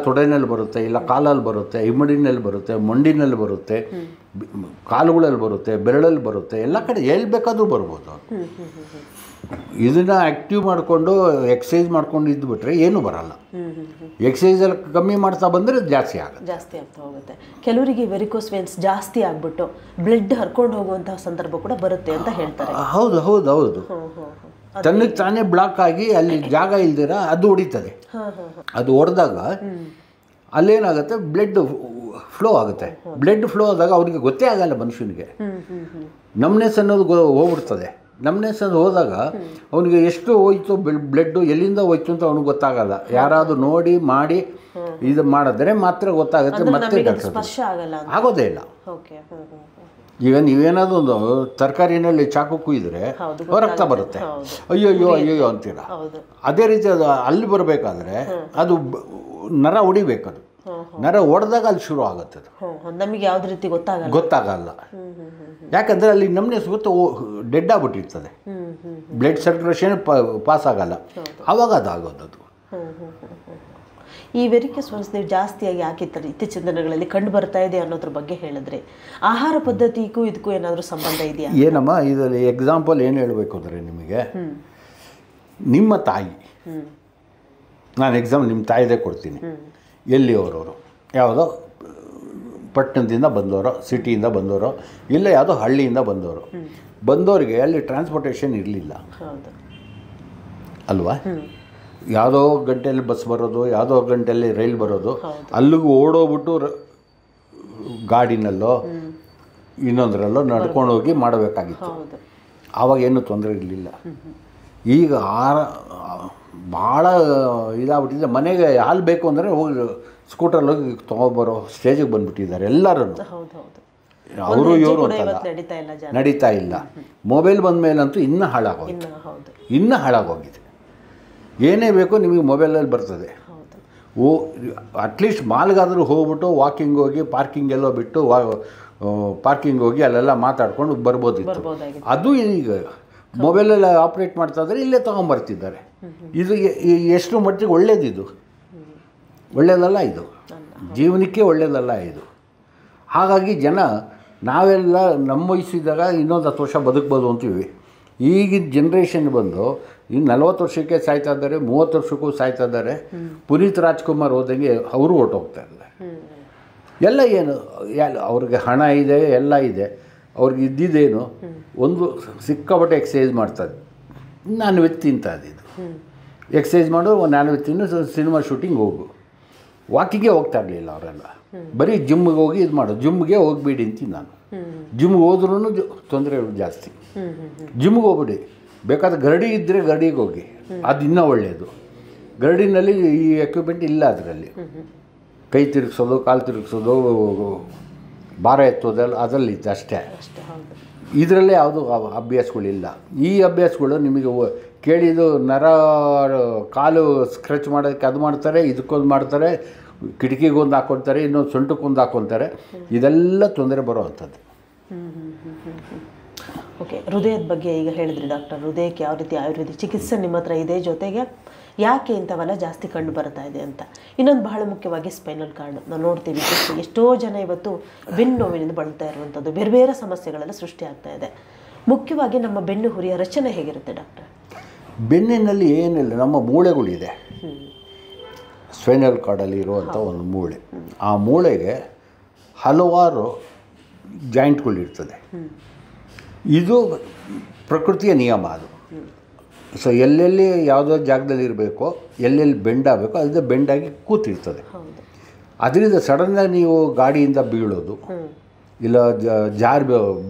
ತೊಡೆನಲ್ಲಿ ಬರುತ್ತೆ, ಇಲ್ಲ ಕಾಲಲ್ಲಿ ಬರುತ್ತೆ, ಇಮ್ಮಡಿನಲ್ಲಿ ಬರುತ್ತೆ, ಮಂಡಿನಲ್ಲಿ ಬರುತ್ತೆ, ಕಾಲುಗಳಲ್ಲಿ ಬರುತ್ತೆ, ಬೆರಳಲ್ಲಿ ಬರುತ್ತೆ, ಎಲ್ಲ ಕಡೆ ಎಲ್ಲಿ ಬೇಕಾದರೂ ಬರ್ಬೋದು. ಇದನ್ನು ಆ್ಯಕ್ಟಿವ್ ಮಾಡಿಕೊಂಡು ಎಕ್ಸಸೈಸ್ ಮಾಡ್ಕೊಂಡು ಇದ್ದುಬಿಟ್ರೆ ಏನೂ ಬರಲ್ಲ. ಎಕ್ಸಸೈಸಲ್ಲಿ ಕಮ್ಮಿ ಮಾಡ್ತಾ ಬಂದರೆ ಜಾಸ್ತಿ ಆಗ್ತಾ ಹೋಗುತ್ತೆ. ಕೆಲವರಿಗೆ ವೆರಿಕೋಸ್ ವೇನ್ಸ್ ಜಾಸ್ತಿ ಆಗಿಬಿಟ್ಟು ಬ್ಲಡ್ ಹರ್ಕೊಂಡು ಹೋಗುವಂತಹ ಸಂದರ್ಭ ಕೂಡ ಬರುತ್ತೆ ಅಂತ ಹೇಳ್ತಾರೆ. ಹೌದು. ತನ್ನಕ್ಕೆ ತಾನೇ ಬ್ಲಾಕ್ ಆಗಿ ಅಲ್ಲಿ ಜಾಗ ಇಲ್ದಿರ ಅದು ಹೊಡಿತದೆ. ಅದು ಹೊಡೆದಾಗ ಅಲ್ಲೇನಾಗುತ್ತೆ, ಬ್ಲಡ್ ಫ್ಲೋ ಆಗುತ್ತೆ. ಬ್ಲಡ್ ಫ್ಲೋ ಆದಾಗ ಅವ್ರಿಗೆ ಗೊತ್ತೇ ಆಗಲ್ಲ ಮನುಷ್ಯನಿಗೆ. ನಮ್ನೆಸ್ ಅನ್ನೋದು ಹೋಗ್ಬಿಡ್ತದೆ. ನಮ್ನೆಸ್ ಅನ್ನೋದು ಹೋದಾಗ ಅವನಿಗೆ ಎಷ್ಟು ಹೋಯ್ತು ಬ್ಲಡ್ಡು, ಎಲ್ಲಿಂದ ಹೋಯ್ತು ಅಂತ ಅವ್ನಿಗೆ ಗೊತ್ತಾಗಲ್ಲ. ಯಾರಾದರೂ ನೋಡಿ ಮಾಡಿ ಇದು ಮಾಡಿದ್ರೆ ಮಾತ್ರ ಗೊತ್ತಾಗುತ್ತೆ. ಮತ್ತೆ ಆಗೋದೇ ಇಲ್ಲ. ಈಗ ನೀವೇನಾದರೂ ಒಂದು ತರಕಾರಿನಲ್ಲಿ ಚಾಕು ಕುಯ್ದರೆ ರಕ್ತ ಬರುತ್ತೆ, ಅಯ್ಯೋ ಅಂತೀರ. ಅದೇ ರೀತಿ ಅದು ಅಲ್ಲಿ ಬರಬೇಕಾದ್ರೆ ಅದು ನರ ಹೊಡಿಬೇಕದು. ನರ ಹೊಡೆದಾಗ ಅಲ್ಲಿ ಶುರು ಆಗುತ್ತೆ. ಅದು ನಮಗೆ ಯಾವುದೇ ರೀತಿ ಗೊತ್ತಾಗಲ್ಲ. ಯಾಕಂದರೆ ಅಲ್ಲಿ ನಮ್ಮನೆ ಸುತ್ತ ಡೆಡ್ ಆಗಿಬಿಟ್ಟಿರ್ತದೆ, ಬ್ಲಡ್ ಸರ್ಕ್ಯುಲೇಷನ್ ಪಾಸ್ ಆಗಲ್ಲ. ಆವಾಗ ಅದಾಗೋದು. ಈ ವೆರಿಕೋಸ್ ವೇನ್ಸ್ ನೀವು ಜಾಸ್ತಿಯಾಗಿ ಇತ್ತೀಚಿನ ದಿನಗಳಲ್ಲಿ ಕಂಡು ಬರ್ತಾ ಇದೆ ಅನ್ನೋದ್ರ ಬಗ್ಗೆ ಹೇಳಿದ್ರೆ, ಆಹಾರ ಪದ್ಧತಿಗೂ ಇದಕ್ಕೂ ಏನಾದರೂ ಸಂಬಂಧ ಇದೆಯಾ? ಏನಮ್ಮ, ಇದರಲ್ಲಿ ಎಕ್ಸಾಂಪಲ್ ಏನು ಹೇಳಬೇಕು ಅಂದರೆ, ನಿಮಗೆ ನಿಮ್ಮ ತಾಯಿ, ನಾನು ಎಕ್ಸಾಂಪಲ್ ನಿಮ್ಮ ತಾಯಿದೇ ಕೊಡ್ತೀನಿ. ಎಲ್ಲಿ ಅವರವರು ಯಾವುದೋ ಪಟ್ಟಣದಿಂದ ಬಂದವರು, ಸಿಟಿಯಿಂದ ಬಂದವರು, ಇಲ್ಲ ಯಾವುದೋ ಹಳ್ಳಿಯಿಂದ ಬಂದವರಿಗೆ ಅಲ್ಲಿ ಟ್ರಾನ್ಸ್ಪೋರ್ಟೇಷನ್ ಇರಲಿಲ್ಲ ಅಲ್ವಾ? ಯಾವುದೋ ಗಂಟೆಯಲ್ಲಿ ಬಸ್ ಬರೋದು, ಯಾವುದೋ ಗಂಟೆಯಲ್ಲಿ ರೈಲ್ ಬರೋದು, ಅಲ್ಲಿಗೂ ಓಡೋಗ್ಬಿಟ್ಟು ಗಾಡಿನಲ್ಲೋ ಇನ್ನೊಂದರಲ್ಲೋ ನಡ್ಕೊಂಡು ಹೋಗಿ ಮಾಡಬೇಕಾಗಿತ್ತು. ಹೌದು. ಆವಾಗ ಏನೂ ತೊಂದರೆ ಇರಲಿಲ್ಲ. ಈಗ ಭಾಳ ಇದಾಗ್ಬಿಟ್ಟಿದೆ. ಮನೆಗೆ ಹಾಲು ಬೇಕು ಅಂದರೆ ಹೋಗಿ ಸ್ಕೂಟರಲ್ಲಿ ಹೋಗಿ ತೊಗೊಬರೋ ಸ್ಟೇಜಿಗೆ ಬಂದುಬಿಟ್ಟಿದ್ದಾರೆ ಎಲ್ಲರೂ. ಹೌದು ಹೌದು. ಅವರು ಇವರು ಅಂತಲ್ಲ, ನಡೀತಾ ಇಲ್ಲ ಜನ. ನಡೀತಾ ಇಲ್ಲ. ಮೊಬೈಲ್ ಬಂದ ಮೇಲಂತೂ ಇನ್ನೂ ಹಾಳಾಗೋಗಿದೆ. ಹೌದು. ಇನ್ನೂ ಹಾಳಾಗೋಗಿದೆ. ಏನೇ ಬೇಕೋ ನಿಮಗೆ ಮೊಬೈಲಲ್ಲಿ ಬರ್ತದೆ. ಹೌದು. ಅಟ್ಲೀಸ್ಟ್ ಮಾಲ್ಗಾದರೂ ಹೋಗ್ಬಿಟ್ಟು ವಾಕಿಂಗ್ ಹೋಗಿ ಪಾರ್ಕಿಂಗ್ ಎಲ್ಲೋ ಬಿಟ್ಟು ಪಾರ್ಕಿಂಗ್ ಹೋಗಿ ಅಲ್ಲೆಲ್ಲ ಮಾತಾಡ್ಕೊಂಡು ಬರ್ಬೋದಿತ್ತು. ಅದು ಈಗ ಮೊಬೈಲಲ್ಲಿ ಆಪ್ರೇಟ್ ಮಾಡ್ತಾ ಇದ್ದಾರೆ, ಇಲ್ಲೇ ತೊಗೊಂಬರ್ತಿದ್ದಾರೆ. ಇದು ಎಷ್ಟು ಮಟ್ಟಿಗೆ ಒಳ್ಳೇದಿದು? ಒಳ್ಳೆಯದಲ್ಲ ಇದು, ಜೀವನಕ್ಕೆ ಒಳ್ಳೆಯದಲ್ಲ ಇದು. ಹಾಗಾಗಿ ಜನ ನಾವೆಲ್ಲ ನಮ್ಮ ವಯಸ್ಸಿದ್ದಾಗ ಇನ್ನೊಂದು 10 ವರ್ಷ ಬದುಕ್ಬೋದು ಅಂತೀವಿ. ಈಗಿನ ಜನ್ರೇಷನ್ ಬಂದು ಇನ್ನು 40 ವರ್ಷಕ್ಕೆ ಸಾಯ್ತಾ ಇದ್ದಾರೆ, 30 ವರ್ಷಕ್ಕೂ ಸಾಯ್ತಾ ಇದ್ದಾರೆ. ಪುನೀತ್ ರಾಜ್ಕುಮಾರ್ ಹೋದಂಗೆ ಅವರು ಹೊರಟೋಗ್ತಾ ಇದ್ದಾರೆ. ಎಲ್ಲ ಏನು ಅವ್ರಿಗೆ ಹಣ ಇದೆ, ಎಲ್ಲ ಇದೆ. ಅವ್ರಿಗೆ ಇದ್ದಿದ್ದೇನು, ಒಂದು ಸಿಕ್ಕಾಪಟ್ಟೆ ಎಕ್ಸಸೈಸ್ ಮಾಡ್ತಾರೆ, ನಾನ್ ವೆಜ್ ತಿಂತಾ ಇದ್ದಿದ್ದು. ಎಕ್ಸಸೈಸ್ ಮಾಡು, ನಾನ್ ವೆಜ್ ತಿನ್ನು, ಸಿನಿಮಾ ಶೂಟಿಂಗ್ ಹೋಗು. ವಾಕಿಂಗೇ ಹೋಗ್ತಾ ಇರಲಿಲ್ಲ ಅವರೆಲ್ಲ. ಬರೀ ಜಿಮ್ಗೆ ಹೋಗಿ ಇದು ಮಾಡೋದು. ಜಿಮ್ಗೆ ಹೋಗ್ಬೇಡಿ ಅಂತೀನಿ ನಾನು. ಜಿಮ್ಗೆ ಹೋದ್ರೂ ತೊಂದರೆ ಜಾಸ್ತಿ. ಜಿಮ್ಗೆ ಹೋಗ್ಬಿಡಿ, ಬೇಕಾದ್ರೆ ಗರಡಿ ಇದ್ದರೆ ಗರಡಿಗೆ ಹೋಗಿ, ಅದು ಇನ್ನೂ ಒಳ್ಳೆಯದು. ಗರಡಿನಲ್ಲಿ ಈ ಎಕ್ವಿಪ್ಮೆಂಟ್ ಇಲ್ಲ. ಅದರಲ್ಲಿ ಕೈ ತಿರುಗಿಸೋದು, ಕಾಲು ತಿರುಗಿಸೋದು, ಭಾರ ಎತ್ತೋದೆಲ್ಲ ಅದರಲ್ಲಿ ಇತ್ತು ಅಷ್ಟೇ. ಇದರಲ್ಲೇ ಯಾವುದೂ ಅಭ್ಯಾಸಗಳಿಲ್ಲ. ಈ ಅಭ್ಯಾಸಗಳು ನಿಮಗೆ ಕೇಳಿದ್ದು ನರ ಕಾಲು ಸ್ಕ್ರಚ್ ಮಾಡೋದಕ್ಕೆ ಅದು ಮಾಡ್ತಾರೆ, ಇದಕ್ಕೊಂದು ಮಾಡ್ತಾರೆ, ಕಿಟಕಿಗೊಂದು ಹಾಕ್ಕೊಳ್ತಾರೆ, ಇನ್ನೊಂದು ಸೊಂಟಕ್ಕೊಂದು ಹಾಕ್ಕೊಳ್ತಾರೆ. ಇದೆಲ್ಲ ತೊಂದರೆ ಬರೋವಂಥದ್ದು. ಓಕೆ, ಹೃದಯದ ಬಗ್ಗೆ ಈಗ ಹೇಳಿದ್ರಿ ಡಾಕ್ಟರ್. ಹೃದಯಕ್ಕೆ ಯಾವ ರೀತಿ ಆಯುರ್ವೇದಿಕ್ ಚಿಕಿತ್ಸೆ ನಿಮ್ಮ ಹತ್ರ ಇದೆ, ಜೊತೆಗೆ ಯಾಕೆ ಇಂಥವೆಲ್ಲ ಜಾಸ್ತಿ ಕಂಡು ಬರ್ತಾ ಇದೆ ಅಂತ. ಇನ್ನೊಂದು ಬಹಳ ಮುಖ್ಯವಾಗಿ ಸ್ಪೈನಲ್ ಕಾರ್ಡ್ ನಾವು ನೋಡ್ತೀವಿ. ಎಷ್ಟೋ ಜನ ಇವತ್ತು ಬೆನ್ನು ನೋವಿನಿಂದ ಬಳಲ್ತಾ ಇರುವಂಥದ್ದು, ಬೇರೆ ಬೇರೆ ಸಮಸ್ಯೆಗಳೆಲ್ಲ ಸೃಷ್ಟಿಯಾಗ್ತಾ ಇದೆ. ಮುಖ್ಯವಾಗಿ ನಮ್ಮ ಬೆನ್ನು ಹುರಿಯ ರಚನೆ ಹೇಗಿರುತ್ತೆ ಡಾಕ್ಟರ್? ಬೆನ್ನಿನಲ್ಲಿ ಏನಿಲ್ಲ, ನಮ್ಮ ಮೂಳೆಗಳಿದೆ. ಸ್ಪೈನಲ್ ಕಾರ್ಡಲ್ಲಿ ಇರುವಂಥ ಒಂದು ಮೂಳೆ. ಆ ಮೂಳೆಗೆ ಹಲವಾರು ಜಾಯಿಂಟ್ಗಳಿರ್ತದೆ. ಇದು ಪ್ರಕೃತಿಯ ನಿಯಮ. ಅದು ಸೊ ಎಲ್ಲೆಲ್ಲಿ ಯಾವುದೋ ಜಾಗದಲ್ಲಿ ಇರಬೇಕೋ, ಎಲ್ಲೆಲ್ಲಿ ಬೆಂಡ್ ಆಗಬೇಕೋ ಅಲ್ಲದೆ ಬೆಂಡಾಗಿ ಕೂತಿರ್ತದೆ. ಅದರಿಂದ ಸಡನ್ನಾಗಿ ನೀವು ಗಾಡಿಯಿಂದ ಬೀಳೋದು, ಇಲ್ಲ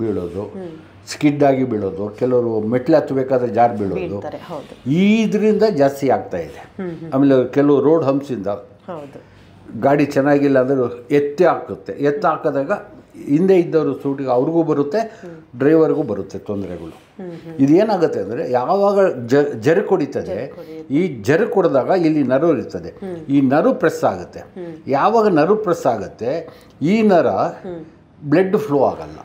ಬೀಳೋದು, ಸ್ಕಿಡ್ಡಾಗಿ ಬೀಳೋದು, ಕೆಲವರು ಮೆಟ್ಲು ಹತ್ತಬೇಕಾದ್ರೆ ಜಾರು ಬೀಳೋದು, ಇದರಿಂದ ಜಾಸ್ತಿ ಆಗ್ತಾ ಇದೆ. ಆಮೇಲೆ ಕೆಲವು ರೋಡ್ ಹಂಪ್ಸಿಂದ ಗಾಡಿ ಚೆನ್ನಾಗಿಲ್ಲ ಅಂದರೆ ಎತ್ತಿ ಹಾಕಿದಾಗ ಹಿಂದೆ ಇದ್ದವರು ಸೂಟಿಗೆ ಅವ್ರಿಗೂ ಬರುತ್ತೆ, ಡ್ರೈವರ್ಗೂ ಬರುತ್ತೆ ತೊಂದರೆಗಳು. ಇದೇನಾಗುತ್ತೆ ಅಂದರೆ ಯಾವಾಗ ಜರುಕು ಹೊಡಿತದೆ, ಈ ಜರುಕು ಹೊಡೆದಾಗ ಇಲ್ಲಿ ನರು ಇರ್ತದೆ, ಈ ನರು ಪ್ರೆಸ್ ಆಗುತ್ತೆ. ಯಾವಾಗ ನರು ಪ್ರೆಸ್ ಆಗುತ್ತೆ, ಈ ನರ ಬ್ಲಡ್ ಫ್ಲೋ ಆಗಲ್ಲ.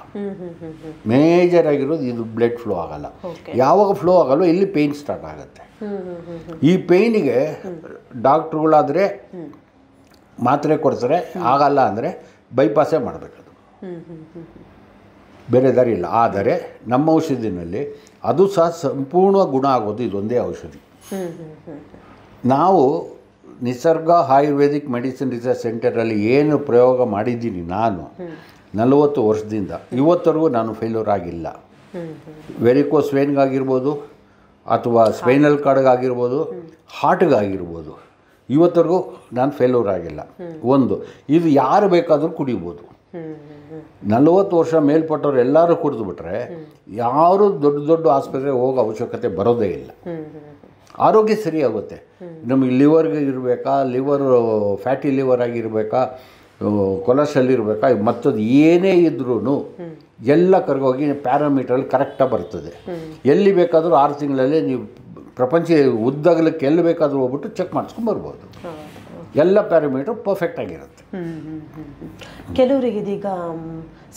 ಮೇಜರ್ ಆಗಿರೋದು ಇದು, ಬ್ಲಡ್ ಫ್ಲೋ ಆಗಲ್ಲ. ಯಾವಾಗ ಫ್ಲೋ ಆಗಲ್ಲ ಇಲ್ಲಿ ಪೇಯ್ನ್ ಸ್ಟಾರ್ಟ್ ಆಗುತ್ತೆ. ಈ ಪೇಯ್ನಿಗೆ ಡಾಕ್ಟ್ರುಗಳಾದರೆ ಮಾತ್ರೆ ಕೊಡ್ತಾರೆ, ಆಗಲ್ಲ ಅಂದರೆ ಬೈಪಾಸೇ ಮಾಡಬೇಕದು, ಬೇರೆ ದಾರಿ ಇಲ್ಲ. ಆದರೆ ನಮ್ಮ ಔಷಧಿನಲ್ಲಿ ಅದು ಸಹ ಸಂಪೂರ್ಣ ಗುಣ ಆಗೋದು ಇದೊಂದೇ ಔಷಧಿ. ನಾವು ನಿಸರ್ಗ ಆಯುರ್ವೇದಿಕ್ ಮೆಡಿಸಿನ್ ರಿಸರ್ಚ್ ಸೆಂಟರಲ್ಲಿ ಏನು ಪ್ರಯೋಗ ಮಾಡಿದ್ದೀನಿ ನಾನು 40 ವರ್ಷದಿಂದ ಇವತ್ತರೆಗೂ ನಾನು ಫೇಲ್ಯೂರ್ ಆಗಿಲ್ಲ. ವೆರಿಕೋಸ್ ವೇನ್ಗಾಗಿರ್ಬೋದು, ಅಥವಾ ಸ್ಪೈನಲ್ ಕಾರ್ಡ್ಗಾಗಿರ್ಬೋದು, ಹಾರ್ಟ್ಗಾಗಿರ್ಬೋದು, ಇವತ್ತರೆಗೂ ನಾನು ಫೇಲ್ಯೂರ್ ಆಗಿಲ್ಲ. ಒಂದು ಇದು ಯಾರು ಬೇಕಾದರೂ ಕುಡಿಬೋದು. 40 ವರ್ಷ ಮೇಲ್ಪಟ್ಟವ್ರು ಎಲ್ಲರೂ ಕುಡಿದ್ಬಿಟ್ರೆ ಯಾರು ದೊಡ್ಡ ದೊಡ್ಡ ಆಸ್ಪತ್ರೆಗೆ ಹೋಗೋ ಅವಶ್ಯಕತೆ ಬರೋದೇ ಇಲ್ಲ. ಆರೋಗ್ಯ ಸರಿಯಾಗುತ್ತೆ. ನಮಗೆ ಲಿವರ್ಗೆ ಇರಬೇಕಾ, ಲಿವರ್ ಫ್ಯಾಟಿ ಲಿವರ್ ಆಗಿರಬೇಕಾ, ಕೊಲೆಸ್ಟ್ರಾಲ್ ಇರಬೇಕಾ, ಮತ್ತದು ಏನೇ ಇದ್ರೂ ಎಲ್ಲ ಕರ್ಗೋಗಿ ಪ್ಯಾರಾಮೀಟ್ರಲ್ಲಿ ಕರೆಕ್ಟಾಗಿ ಬರ್ತದೆ. ಎಲ್ಲಿ ಬೇಕಾದರೂ 6 ತಿಂಗಳಲ್ಲಿ ನೀವು ಪ್ರಪಂಚ ಉದ್ದಗಲಕ್ಕೆ ಎಲ್ಲಿ ಬೇಕಾದರೂ ಹೋಗ್ಬಿಟ್ಟು ಚೆಕ್ ಮಾಡಿಸ್ಕೊಂಬರ್ಬೋದು. ಎಲ್ಲ ಪ್ಯಾರಾಮೀಟರ್ ಪರ್ಫೆಕ್ಟ್ ಆಗಿರುತ್ತೆ. ಕೆಲವರಿಗೆ ಇದೀಗ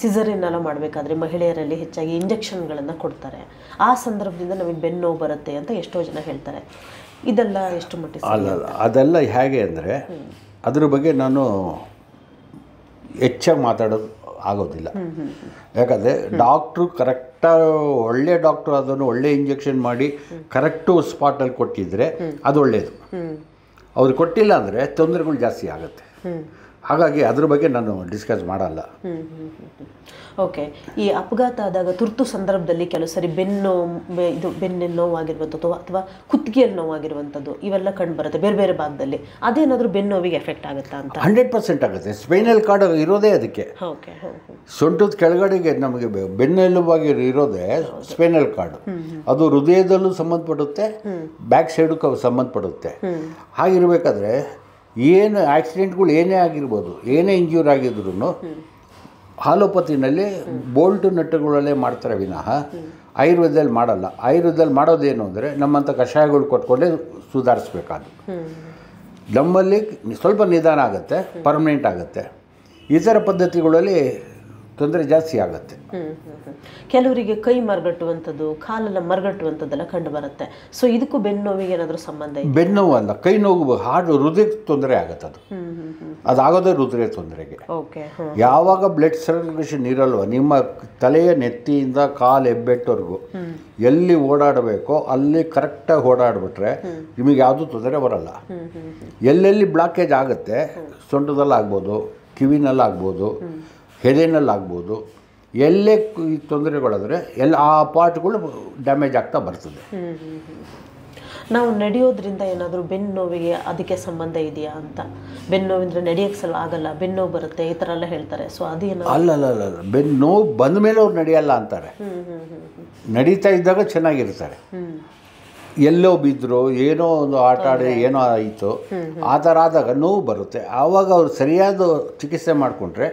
ಸಿಸರಿನ್ ಎಲ್ಲ ಮಾಡಬೇಕಾದ್ರೆ ಮಹಿಳೆಯರಲ್ಲಿ ಹೆಚ್ಚಾಗಿ ಇಂಜೆಕ್ಷನ್ಗಳನ್ನು ಕೊಡ್ತಾರೆ. ಆ ಸಂದರ್ಭದಿಂದ ನಮಗೆ ಬೆನ್ನು ನೋವು ಬರುತ್ತೆ ಅಂತ ಎಷ್ಟೋ ಜನ ಹೇಳ್ತಾರೆ. ಇದೆಲ್ಲ ಎಷ್ಟು ಮಟ್ಟಿಗೆ ಅಲ್ಲ, ಅದೆಲ್ಲ ಹೇಗೆ ಅಂದರೆ ಅದ್ರ ಬಗ್ಗೆ ನಾನು ಹೆಚ್ಚಾಗಿ ಮಾತಾಡೋದು ಆಗೋದಿಲ್ಲ. ಯಾಕಂದರೆ ಡಾಕ್ಟ್ರು ಕರೆಕ್ಟಾಗಿ ಒಳ್ಳೆ ಡಾಕ್ಟ್ರು ಅದನ್ನು ಒಳ್ಳೆ ಇಂಜೆಕ್ಷನ್ ಮಾಡಿ ಕರೆಕ್ಟು ಸ್ಪಾಟಲ್ಲಿ ಕೊಟ್ಟಿದ್ದರೆ ಅದು ಒಳ್ಳೆಯದು. ಅವ್ರು ಕೊಟ್ಟಿಲ್ಲ ಅಂದರೆ ತೊಂದರೆಗಳು ಜಾಸ್ತಿ ಆಗುತ್ತೆ. ಹಾಗಾಗಿ ಅದ್ರ ಬಗ್ಗೆ ನಾನು ಡಿಸ್ಕಸ್ ಮಾಡಲ್ಲ. ಓಕೆ. ಈ ಅಪಘಾತ ಆದಾಗ ತುರ್ತು ಸಂದರ್ಭದಲ್ಲಿ ಕೆಲವು ಸರಿ ಬೆನ್ನಿನ ನೋವಾಗಿರುವಂಥದ್ದು ಅಥವಾ ಕುತ್ತಿಗೆಯಲ್ಲಿ ನೋವಾಗಿರುವಂಥದ್ದು ಇವೆಲ್ಲ ಕಂಡು ಬರುತ್ತೆ ಬೇರೆ ಬೇರೆ ಭಾಗದಲ್ಲಿ. ಅದೇನಾದರೂ ಬೆನ್ನು ನೋವಿಗೆ ಎಫೆಕ್ಟ್ ಆಗುತ್ತಾ ಅಂತ? 100% ಆಗುತ್ತೆ. ಸ್ಪೈನಲ್ ಕಾರ್ಡ್ ಇರೋದೇ ಅದಕ್ಕೆ. ಓಕೆ. ಸೊಂಟದ ಕೆಳಗಡೆಗೆ ನಮಗೆ ಬೆನ್ನೆಲುಬಾಗಿ ಇರೋದೇ ಸ್ಪೈನಲ್ ಕಾರ್ಡ್. ಅದು ಹೃದಯದಲ್ಲೂ ಸಂಬಂಧಪಡುತ್ತೆ, ಬ್ಯಾಕ್ ಸೈಡಕ್ಕೂ ಸಂಬಂಧಪಡುತ್ತೆ. ಹಾಗಿರ್ಬೇಕಾದ್ರೆ ಏನು ಆಕ್ಸಿಡೆಂಟ್ಗಳು ಏನೇ ಆಗಿರ್ಬೋದು, ಏನೇ ಇಂಜ್ಯೂರ್ ಆಗಿದ್ರು ಹಾಲೋಪತಿನಲ್ಲಿ ಬೋಲ್ಟು ನಟ್ಟುಗಳಲ್ಲೇ ಮಾಡ್ತಾರೆ ವಿನಃ ಆಯುರ್ವೇದದಲ್ಲಿ ಮಾಡಲ್ಲ. ಆಯುರ್ವೇದದಲ್ಲಿ ಮಾಡೋದೇನು ಅಂದರೆ ನಮ್ಮಂಥ ಕಷಾಯಗಳು ಕೊಟ್ಕೊಂಡೇ ಸುಧಾರಿಸ್ಬೇಕಾದ್ರು. ನಮ್ಮಲ್ಲಿ ಸ್ವಲ್ಪ ನಿಧಾನ ಆಗುತ್ತೆ, ಪರ್ಮನೆಂಟ್ ಆಗುತ್ತೆ. ಇತರ ಪದ್ಧತಿಗಳಲ್ಲಿ ತೊಂದರೆ ಜಾಸ್ತಿ ಆಗುತ್ತೆ. ಕೆಲವರಿಗೆ ಕೈ ಮರಗಟ್ಟುವಂಥದ್ದು, ಕಾಲೆಲ್ಲ ಮರಗಟ್ಟುವಂಥದ್ದೆಲ್ಲ ಕಂಡು ಬರುತ್ತೆ. ಸೊ ಇದಕ್ಕೂ ಬೆನ್ನು ನೋವಿಗೆ ಏನಾದರೂ ಸಂಬಂಧ ಇದೆ? ಬೆನ್ನು ನೋವು ಅಲ್ಲ, ಕೈ ನೋವು, ಹೃದಯಕ್ಕೆ ತೊಂದರೆ ಆಗುತ್ತೆ. ಅದಾಗೋದೇ ಹೃದಯ ತೊಂದರೆಗೆ. ಓಕೆ. ಯಾವಾಗ ಬ್ಲಡ್ ಸರ್ಕ್ಯುಲೇಷನ್ ಇರಲ್ವ ನಿಮ್ಮ ತಲೆಯ ನೆತ್ತಿಯಿಂದ ಕಾಲು ಹೆಬ್ಬೆಟ್ಟವರೆಗೂ ಎಲ್ಲಿ ಓಡಾಡಬೇಕೋ ಅಲ್ಲಿ ಕರೆಕ್ಟಾಗಿ ಓಡಾಡ್ಬಿಟ್ರೆ ನಿಮಗೆ ಯಾವುದೂ ತೊಂದರೆ ಬರಲ್ಲ. ಎಲ್ಲೆಲ್ಲಿ ಬ್ಲಾಕೇಜ್ ಆಗುತ್ತೆ, ಸೊಂಟದಲ್ಲಾಗ್ಬೋದು, ಕಿವಿನಲ್ಲಾಗ್ಬೋದು, ಹೆದೆನಲ್ಲಾಗ್ಬೋದು, ಎಲ್ಲೇ ತೊಂದರೆಗಳಾದರೆ ಆ ಪಾರ್ಟ್ಗಳು ಡ್ಯಾಮೇಜ್ ಆಗ್ತಾ ಬರ್ತದೆ. ನಾವು ನಡೆಯೋದ್ರಿಂದ ಏನಾದರೂ ಬೆನ್ನು ನೋವಿಗೆ ಅದಕ್ಕೆ ಸಂಬಂಧ ಇದೆಯಾ ಅಂತ? ಬೆನ್ನು ನೋವಿಂದ್ರೆ ನಡೆಯೋಕ್ಕೆ ಸಲ ಆಗಲ್ಲ, ಬೆನ್ನು ನೋವು ಬರುತ್ತೆ, ಈ ಥರ ಎಲ್ಲ ಹೇಳ್ತಾರೆ. ಸೊ ಅದೇನು? ಅಲ್ಲ, ಬೆನ್ನು ನೋವು ಬಂದ ಮೇಲೆ ಅವ್ರು ನಡೆಯಲ್ಲ ಅಂತಾರೆ. ನಡೀತಾ ಇದ್ದಾಗ ಚೆನ್ನಾಗಿರ್ತಾರೆ. ಎಲ್ಲೋ ಬಿದ್ದರು, ಏನೋ ಒಂದು ಆಟ ಆಡಿ ಏನೋ ಆಯಿತು, ಆ ಥರ ಆದಾಗ ನೋವು ಬರುತ್ತೆ. ಆವಾಗ ಅವ್ರು ಸರಿಯಾದ ಚಿಕಿತ್ಸೆ ಮಾಡಿಕೊಂಡ್ರೆ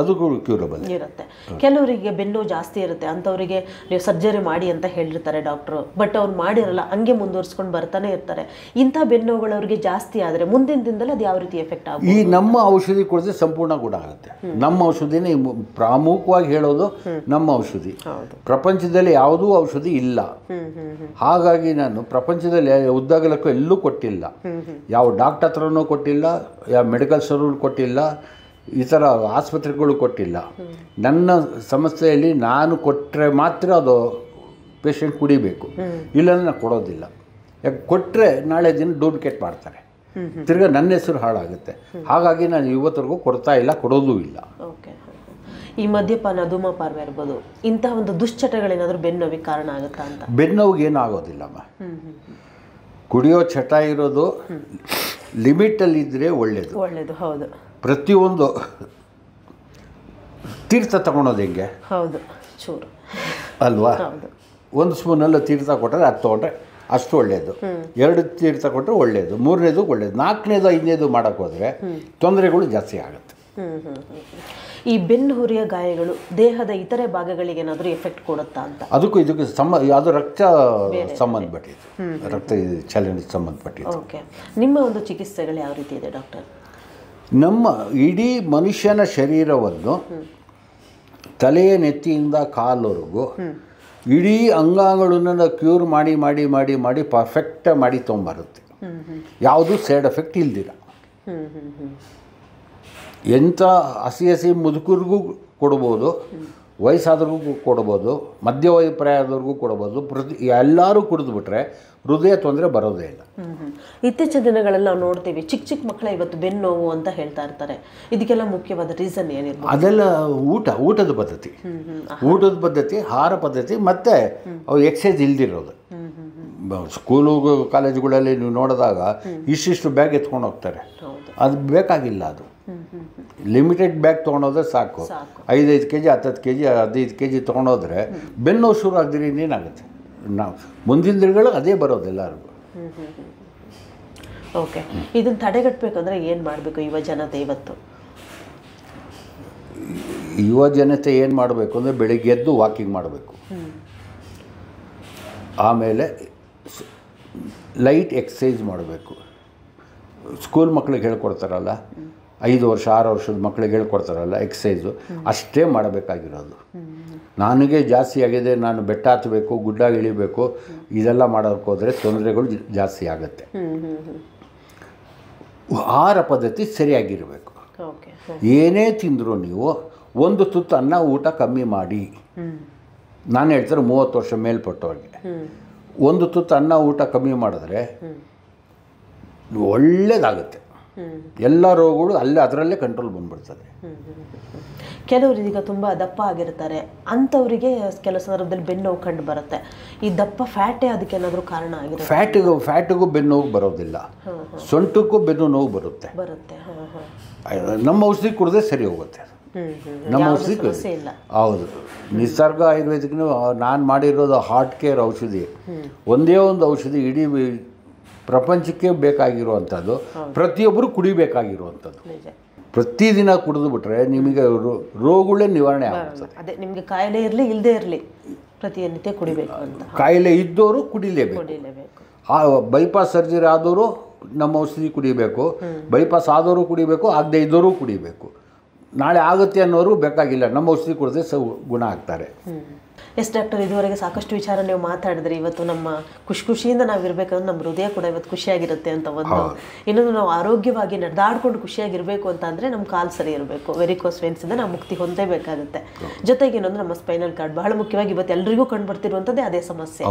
ಅದು ಕ್ಯೂರಬಲ್ ಇರುತ್ತೆ. ಕೆಲವರಿಗೆ ಬೆನ್ನು ಜಾಸ್ತಿ ಇರುತ್ತೆ, ಅಂಥವರಿಗೆ ನೀವು ಸರ್ಜರಿ ಮಾಡಿ ಅಂತ ಹೇಳಿರ್ತಾರೆ ಡಾಕ್ಟ್ರು. ಬಟ್ ಅವ್ರು ಮಾಡಿರಲ್ಲ, ಹಂಗೆ ಮುಂದುವರ್ಸ್ಕೊಂಡು ಬರ್ತಾನೆ ಇರ್ತಾರೆ. ಇಂಥ ಬೆನ್ನುಗಳವ್ರಿಗೆ ಜಾಸ್ತಿ ಆದರೆ ಮುಂದಿನ ದಿನದಲ್ಲಿ ಅದು ಯಾವ ರೀತಿ ಎಫೆಕ್ಟ್ ಆಗುತ್ತೆ? ಈ ನಮ್ಮ ಔಷಧಿ ಕೊಡಿದ್ರೆ ಸಂಪೂರ್ಣ ಗುಣ ಆಗುತ್ತೆ. ನಮ್ಮ ಔಷಧಿನೇ ಪ್ರಾಮುಖ್ಯವಾಗಿ ಹೇಳೋದು, ನಮ್ಮ ಔಷಧಿ. ಪ್ರಪಂಚದಲ್ಲಿ ಯಾವುದೂ ಔಷಧಿ ಇಲ್ಲ. ಹಾಗಾಗಿ ನಾನು ಪ್ರಪಂಚದಲ್ಲಿ ಉದ್ದಗಲಕ್ಕೂ ಎಲ್ಲೂ ಕೊಟ್ಟಿಲ್ಲ, ಯಾವ ಡಾಕ್ಟರ್ ಹತ್ರನೂ ಕೊಟ್ಟಿಲ್ಲ, ಯಾವ ಮೆಡಿಕಲ್ ಸ್ಟೋರ್ ಕೊಟ್ಟಿಲ್ಲ, ಈ ಥರ ಆಸ್ಪತ್ರೆಗಳು ಕೊಟ್ಟಿಲ್ಲ. ನನ್ನ ಸಂಸ್ಥೆಯಲ್ಲಿ ನಾನು ಕೊಟ್ಟರೆ ಮಾತ್ರ ಅದು ಪೇಷಂಟ್ ಕುಡಿಬೇಕು, ಇಲ್ಲಾಂದರೆ ನಾನು ಕೊಡೋದಿಲ್ಲ. ಯಾಕೆ ಕೊಟ್ಟರೆ ನಾಳೆ ದಿನ ಡೂಪ್ಲಿಕೇಟ್ ಮಾಡ್ತಾರೆ, ತಿರ್ಗಾ ನನ್ನ ಹೆಸರು ಹಾಳಾಗುತ್ತೆ. ಹಾಗಾಗಿ ನಾನು ಇವತ್ತರೆಗೂ ಕೊಡ್ತಾ ಇಲ್ಲ, ಕೊಡೋದೂ ಇಲ್ಲ. ಓಕೆ. ಈ ಮದ್ಯಪಾನ, ಧೂಮಪಾನ ಇರ್ಬೋದು, ಇಂತಹ ಒಂದು ದುಶ್ಚಟಗಳೇನಾದರೂ ಬೆನ್ನೋವಿಗೆ ಕಾರಣ ಆಗುತ್ತಾ ಅಂತ? ಬೆನ್ನೋವಿಗೆ ಏನೂ ಆಗೋದಿಲ್ಲಮ್ಮ. ಕುಡಿಯೋ ಚಟ ಇರೋದು ಲಿಮಿಟಲ್ಲಿದ್ದರೆ ಒಳ್ಳೆಯದು. ಹೌದು. ಪ್ರತಿಯೊಂದು ತೀರ್ಥ ತಗೊಳೋದು ಹೆಂಗೆ? ಹೌದು, ಚೂರು ಅಲ್ವಾ? ಒಂದು ಸ್ಪೂನೆಲ್ಲ ತೀರ್ಥ ಕೊಟ್ಟರೆ ಅದು ತೊಗೊಂಡ್ರೆ ಅಷ್ಟು ಒಳ್ಳೆಯದು. 2 ತೀರ್ಥ ಕೊಟ್ಟರೆ ಒಳ್ಳೆಯದು, 3ನೇದು ಒಳ್ಳೆಯದು, 4ನೇದು 5ನೇದು ಮಾಡೋಕ್ಕೆ ಹೋದರೆ ತೊಂದರೆಗಳು ಜಾಸ್ತಿ ಆಗುತ್ತೆ. ಈ ಬೆನ್ನು ಹುರಿಯ ಗಾಯಗಳು ದೇಹದ ಇತರೆ ಭಾಗಗಳಿಗೆ ಏನಾದರೂ ಎಫೆಕ್ಟ್ ಕೊಡುತ್ತಾ ಅಂತ? ಇದಕ್ಕೆ ಅದು ರಕ್ತ ಸಂಬಂಧಪಟ್ಟಿದ್ದು, ರಕ್ತ ಚಲನೆ ಸಂಬಂಧಪಟ್ಟಿದ್ದು. ಓಕೆ. ನಿಮ್ಮ ಒಂದು ಚಿಕಿತ್ಸೆಗಳು ಯಾವ ರೀತಿ ಇದೆ ಡಾಕ್ಟರ್? ನಮ್ಮ ಇಡೀ ಮನುಷ್ಯನ ಶರೀರವನ್ನು ತಲೆಯ ನೆತ್ತಿಯಿಂದ ಕಾಲವರೆಗೂ ಇಡೀ ಅಂಗಾಂಗಗಳನ್ನು ಕ್ಯೂರ್ ಮಾಡಿ ಮಾಡಿ ಮಾಡಿ ಮಾಡಿ ಪರ್ಫೆಕ್ಟಾಗಿ ಮಾಡಿ ತೊಗೊಂಬರುತ್ತೆ. ಯಾವುದೂ ಸೈಡ್ ಎಫೆಕ್ಟ್ ಇಲ್ದಿರ. ಎಂಥ ಹಸಿ ಮುದುಕರಿಗೂ ಕೊಡ್ಬೋದು, ವಯಸ್ಸಾದ್ರಿಗೂ ಕೊಡ್ಬೋದು, ಮಧ್ಯವಯಪ್ರಾಯದವ್ರಿಗೂ ಕೊಡ್ಬೋದು. ಎಲ್ಲರೂ ಕುಡಿದ್ಬಿಟ್ರೆ ಹೃದಯ ತೊಂದರೆ ಬರೋದೇ ಇಲ್ಲ. ಇತ್ತೀಚಿನ ದಿನಗಳಲ್ಲಿ ನಾವು ನೋಡ್ತೀವಿ ಚಿಕ್ಕ ಮಕ್ಕಳ ಇವತ್ತು ಬೆನ್ನು ನೋವು ಅಂತ ಹೇಳ್ತಾ ಇರ್ತಾರೆ. ಇದಕ್ಕೆಲ್ಲ ಮುಖ್ಯವಾದ ರೀಸನ್ ಏನಿರ್ಬೋದು? ಅದೆಲ್ಲ ಊಟದ ಪದ್ಧತಿ, ಆಹಾರ ಪದ್ಧತಿ, ಮತ್ತು ಅವ್ರು ಎಕ್ಸಸೈಸ್ ಇಲ್ದಿರೋದು. ಸ್ಕೂಲು ಕಾಲೇಜುಗಳಲ್ಲಿ ನೀವು ನೋಡಿದಾಗ ಇಷ್ಟಿಷ್ಟು ಬ್ಯಾಗ್ ಎತ್ಕೊಂಡು ಹೋಗ್ತಾರೆ. ಅದು ಬೇಕಾಗಿಲ್ಲ. ಅದು ಲಿಮಿಟೆಡ್ ಬ್ಯಾಗ್ ತೊಗೊಂಡೋದ್ರೆ ಸಾಕು. 5 kg 10 kg 15 kg ತೊಗೊಂಡೋದ್ರೆ ಬೆನ್ನು ಶುರು ಆಗದಿರಿ ಇನ್ನೇನಾಗುತ್ತೆ? ನಾವು ಮುಂದಿನ ದಿನಗಳು ಅದೇ ಬರೋದು ಎಲ್ಲರಿಗೂ. ಓಕೆ. ಇದನ್ನು ತಡೆಗಟ್ಟಬೇಕಂದ್ರೆ ಏನು ಮಾಡಬೇಕು ಯುವ ಜನತೆ ಇವತ್ತು? ಯುವ ಜನತೆ ಏನು ಮಾಡಬೇಕು ಅಂದರೆ ಬೆಳಿಗ್ಗೆ ಎದ್ದು ವಾಕಿಂಗ್ ಮಾಡಬೇಕು. ಆಮೇಲೆ ಲೈಟ್ ಎಕ್ಸಸೈಸ್ ಮಾಡಬೇಕು. ಸ್ಕೂಲ್ ಮಕ್ಕಳಿಗೆ ಹೇಳ್ಕೊಡ್ತಾರಲ್ಲ, 5 ವರ್ಷ 6 ವರ್ಷದ ಮಕ್ಕಳಿಗೆ ಹೇಳ್ಕೊಡ್ತಾರಲ್ಲ ಎಕ್ಸಸೈಸು, ಅಷ್ಟೇ ಮಾಡಬೇಕಾಗಿರೋದು. ನನಗೆ ಜಾಸ್ತಿ ಆಗಿದೆ, ನಾನು ಬೆಟ್ಟ ಹತ್ತಬೇಕು, ಗುಡ್ಡ ಇಳಿಬೇಕು, ಇದೆಲ್ಲ ಮಾಡೋಕ್ಕೆ ಹೋದರೆ ತೊಂದರೆಗಳು ಜಾಸ್ತಿ ಆಗುತ್ತೆ. ಆಹಾರ ಪದ್ಧತಿ ಸರಿಯಾಗಿರಬೇಕು. ಏನೇ ತಿಂದರೂ ನೀವು ಒಂದು ತುತ್ತು ಅನ್ನ ಊಟ ಕಮ್ಮಿ ಮಾಡಿ. ನಾನು ಹೇಳ್ತಾರೆ 30 ವರ್ಷ ಮೇಲ್ಪಟ್ಟವ್ರಿಗೆ ಒಂದು ತುತ್ತು ಅನ್ನ ಊಟ ಕಮ್ಮಿ ಮಾಡಿದ್ರೆ ಒಳ್ಳೆಯದಾಗುತ್ತೆ. ಎಲ್ಲ ರೋಗಗಳು ಅದರಲ್ಲೇ ಕಂಟ್ರೋಲ್ ಬಂದ್ಬಿಡ್ತದೆ. ಕೆಲವರು ಈಗ ತುಂಬ ದಪ್ಪ ಆಗಿರ್ತಾರೆ, ಅಂಥವರಿಗೆ ಕೆಲವು ಸಂದರ್ಭದಲ್ಲಿ ಬೆನ್ನು ನೋವು ಕಂಡು ಬರುತ್ತೆ. ಈ ದಪ್ಪ ಫ್ಯಾಟೇ ಅದಕ್ಕೆ ಏನಾದರೂ ಕಾರಣ ಆಗಿರುತ್ತೆ? ಫ್ಯಾಟಿಗೂ ಬೆನ್ನು ನೋವು ಬರೋದಿಲ್ಲ, ಸೊಂಟಕ್ಕೂ ಬೆನ್ನು ನೋವು ಬರುತ್ತೆ. ನಮ್ಮ ಔಷಧಿ ಕುಡಿದ್ರೆ ಸರಿ ಹೋಗುತ್ತೆ. ನಮ್ಮ ಔಷಧಿ ಹೌದು, ನಿಸರ್ಗ ಆಯುರ್ವೇದಿಕ್ನು ನಾನು ಮಾಡಿರೋದು ಹಾರ್ಟ್ ಕೇರ್ ಔಷಧಿ. ಒಂದೇ ಒಂದು ಔಷಧಿ ಇಡೀ ಪ್ರಪಂಚಕ್ಕೆ ಬೇಕಾಗಿರುವಂಥದ್ದು, ಪ್ರತಿಯೊಬ್ಬರು ಕುಡಿಬೇಕಾಗಿರುವಂಥದ್ದು. ಪ್ರತಿದಿನ ಕುಡಿದು ಬಿಟ್ರೆ ನಿಮಗೆ ರೋಗಗಳೇ ನಿವಾರಣೆ ಆಗುತ್ತೆ. ಅದೇ ನಿಮಗೆ ಕಾಯಿಲೆ ಇರಲಿ ಇಲ್ಲದೇ ಇರಲಿ ಪ್ರತಿನಿತ್ಯ ಕುಡಿಬೇಕು ಅಂತ. ಕಾಯಿಲೆ ಇದ್ದವರು ಕುಡಿಲೇಬೇಕು. ಬೈಪಾಸ್ ಸರ್ಜರಿ ಆದವರು ನಮ್ಮ ಔಷಧಿ ಕುಡಿಬೇಕು, ಬೈಪಾಸ್ ಆದವರು ಕುಡಿಬೇಕು, ಆಗದೆ ಇದ್ದವರು ಕುಡಿಬೇಕು. ನಾಳೆ ಆಗುತ್ತೆ ಅನ್ನೋರು ಬೇಕಾಗಿಲ್ಲ, ನಮ್ಮ ಔಷಧಿ ಕುಡಿದ್ರೆ ಗುಣ ಆಗ್ತಾರೆ. ಎಸ್ ಡಾಕ್ಟರ್, ಇದುವರೆಗೆ ಸಾಕಷ್ಟು ವಿಚಾರ ನೀವು ಮಾತಾಡಿದ್ರಿ. ಇವತ್ತು ನಮ್ಮ ಖುಷಿಯಿಂದ ನಾವು ಇರಬೇಕಂದ್ರೆ ನಮ್ಮ ಹೃದಯ ಕೂಡ ಇವತ್ತು ಖುಷಿಯಾಗಿರುತ್ತೆ ಅಂತ ಒಂದು. ಇನ್ನೊಂದು, ನಾವು ಆರೋಗ್ಯವಾಗಿ ನಡೆದಾಡ್ಕೊಂಡು ಖುಷಿಯಾಗಿರಬೇಕು ಅಂತ ಅಂದರೆ ನಮ್ಮ ಕಾಲು ಸರಿ ಇರಬೇಕು. ವೆರಿಕೋಸ್ ವೇನ್ಸಿಂದ ನಾವು ಮುಕ್ತಿ ಹೊಂದಬೇಕಾಗುತ್ತೆ. ಜೊತೆಗೆ ಇನ್ನೊಂದು ನಮ್ಮ ಸ್ಪೈನಲ್ ಕಾರ್ಡ್ ಬಹಳ ಮುಖ್ಯವಾಗಿ ಇವತ್ತು ಎಲ್ಲರಿಗೂ ಕಂಡು ಬರ್ತಿರುವಂಥದ್ದೇ ಅದೇ ಸಮಸ್ಯೆ.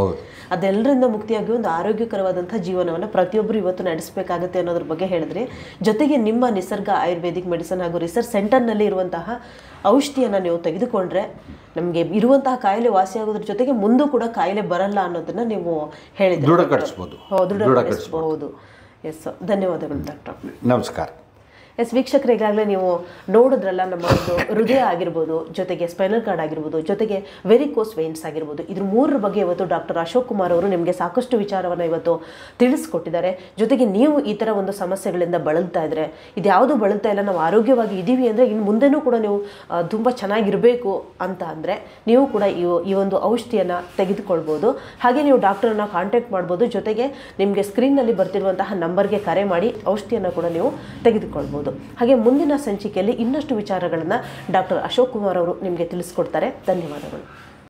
ಅದೆಲ್ಲರಿಂದ ಮುಕ್ತಿಯಾಗಿ ಒಂದು ಆರೋಗ್ಯಕರವಾದಂಥ ಜೀವನವನ್ನು ಪ್ರತಿಯೊಬ್ಬರು ಇವತ್ತು ನಡೆಸಬೇಕಾಗುತ್ತೆ ಅನ್ನೋದ್ರ ಬಗ್ಗೆ ಹೇಳಿದ್ರಿ. ಜೊತೆಗೆ ನಿಮ್ಮ ನಿಸರ್ಗ ಆಯುರ್ವೇದಿಕ್ ಮೆಡಿಸಿನ್ ಹಾಗೂ ರಿಸರ್ಚ್ ಸೆಂಟರ್ನಲ್ಲಿ ಇರುವಂತಹ ಔಷಧಿಯನ್ನು ನೀವು ತೆಗೆದುಕೊಂಡ್ರೆ ನಮಗೆ ಇರುವಂತಹ ಕಾಯಿಲೆ ವಾಸಿಯಾಗೋದ್ರ ಜೊತೆಗೆ ಮುಂದೂ ಕೂಡ ಕಾಯಿಲೆ ಬರಲ್ಲ ಅನ್ನೋದನ್ನ ನೀವು ಹೇಳಿದ್ರಿ. ದೃಢಪಡಿಸಬಹುದು. ಎಸ್, ಧನ್ಯವಾದಗಳು ಡಾಕ್ಟರ್. ನಮಸ್ಕಾರ. ಎಸ್ ವೀಕ್ಷಕರು, ಈಗಾಗಲೇ ನೀವು ನೋಡಿದ್ರಲ್ಲ, ನಮ್ಮ ಒಂದು ಹೃದಯ ಆಗಿರ್ಬೋದು, ಜೊತೆಗೆ ಸ್ಪೈನಲ್ ಕಾರ್ಡ್ ಆಗಿರ್ಬೋದು, ಜೊತೆಗೆ ವೆರಿಕೋಸ್ ವೇನ್ಸ್ ಆಗಿರ್ಬೋದು, ಇದ್ರ ಮೂರರ ಬಗ್ಗೆ ಇವತ್ತು ಡಾಕ್ಟರ್ ಅಶೋಕ್ ಕುಮಾರ್ ಅವರು ನಿಮಗೆ ಸಾಕಷ್ಟು ವಿಚಾರವನ್ನು ಇವತ್ತು ತಿಳಿಸ್ಕೊಟ್ಟಿದ್ದಾರೆ. ಜೊತೆಗೆ ನೀವು ಈ ಥರ ಒಂದು ಸಮಸ್ಯೆಗಳಿಂದ ಬಳಲ್ತಾ ಇದ್ದರೆ, ಇದ್ಯಾವುದು ಬಳಲ್ತಾ ಇಲ್ಲ, ನಾವು ಆರೋಗ್ಯವಾಗಿ ಇದ್ದೀವಿ ಅಂದರೆ ಇನ್ನು ಮುಂದೆನೂ ಕೂಡ ನೀವು ತುಂಬ ಚೆನ್ನಾಗಿರಬೇಕು ಅಂತ ಅಂದರೆ ನೀವು ಕೂಡ ಈ ಒಂದು ಔಷಧಿಯನ್ನು ತೆಗೆದುಕೊಳ್ಬೋದು. ಹಾಗೆ ನೀವು ಡಾಕ್ಟರನ್ನು ಕಾಂಟ್ಯಾಕ್ಟ್ ಮಾಡ್ಬೋದು. ಜೊತೆಗೆ ನಿಮಗೆ ಸ್ಕ್ರೀನ್ನಲ್ಲಿ ಬರ್ತಿರುವಂತಹ ನಂಬರ್ಗೆ ಕರೆ ಮಾಡಿ ಔಷಧಿಯನ್ನು ಕೂಡ ನೀವು ತೆಗೆದುಕೊಳ್ಬೋದು. ಹಾಗೆ ಮುಂದಿನ ಸಂಚಿಕೆಯಲ್ಲಿ ಇನ್ನಷ್ಟು ವಿಚಾರಗಳನ್ನು ಡಾಕ್ಟರ್ ಅಶೋಕ್ ಕುಮಾರ್ ಅವರು ನಿಮಗೆ ತಿಳಿಸ್ಕೊಡ್ತಾರೆ. ಧನ್ಯವಾದಗಳು.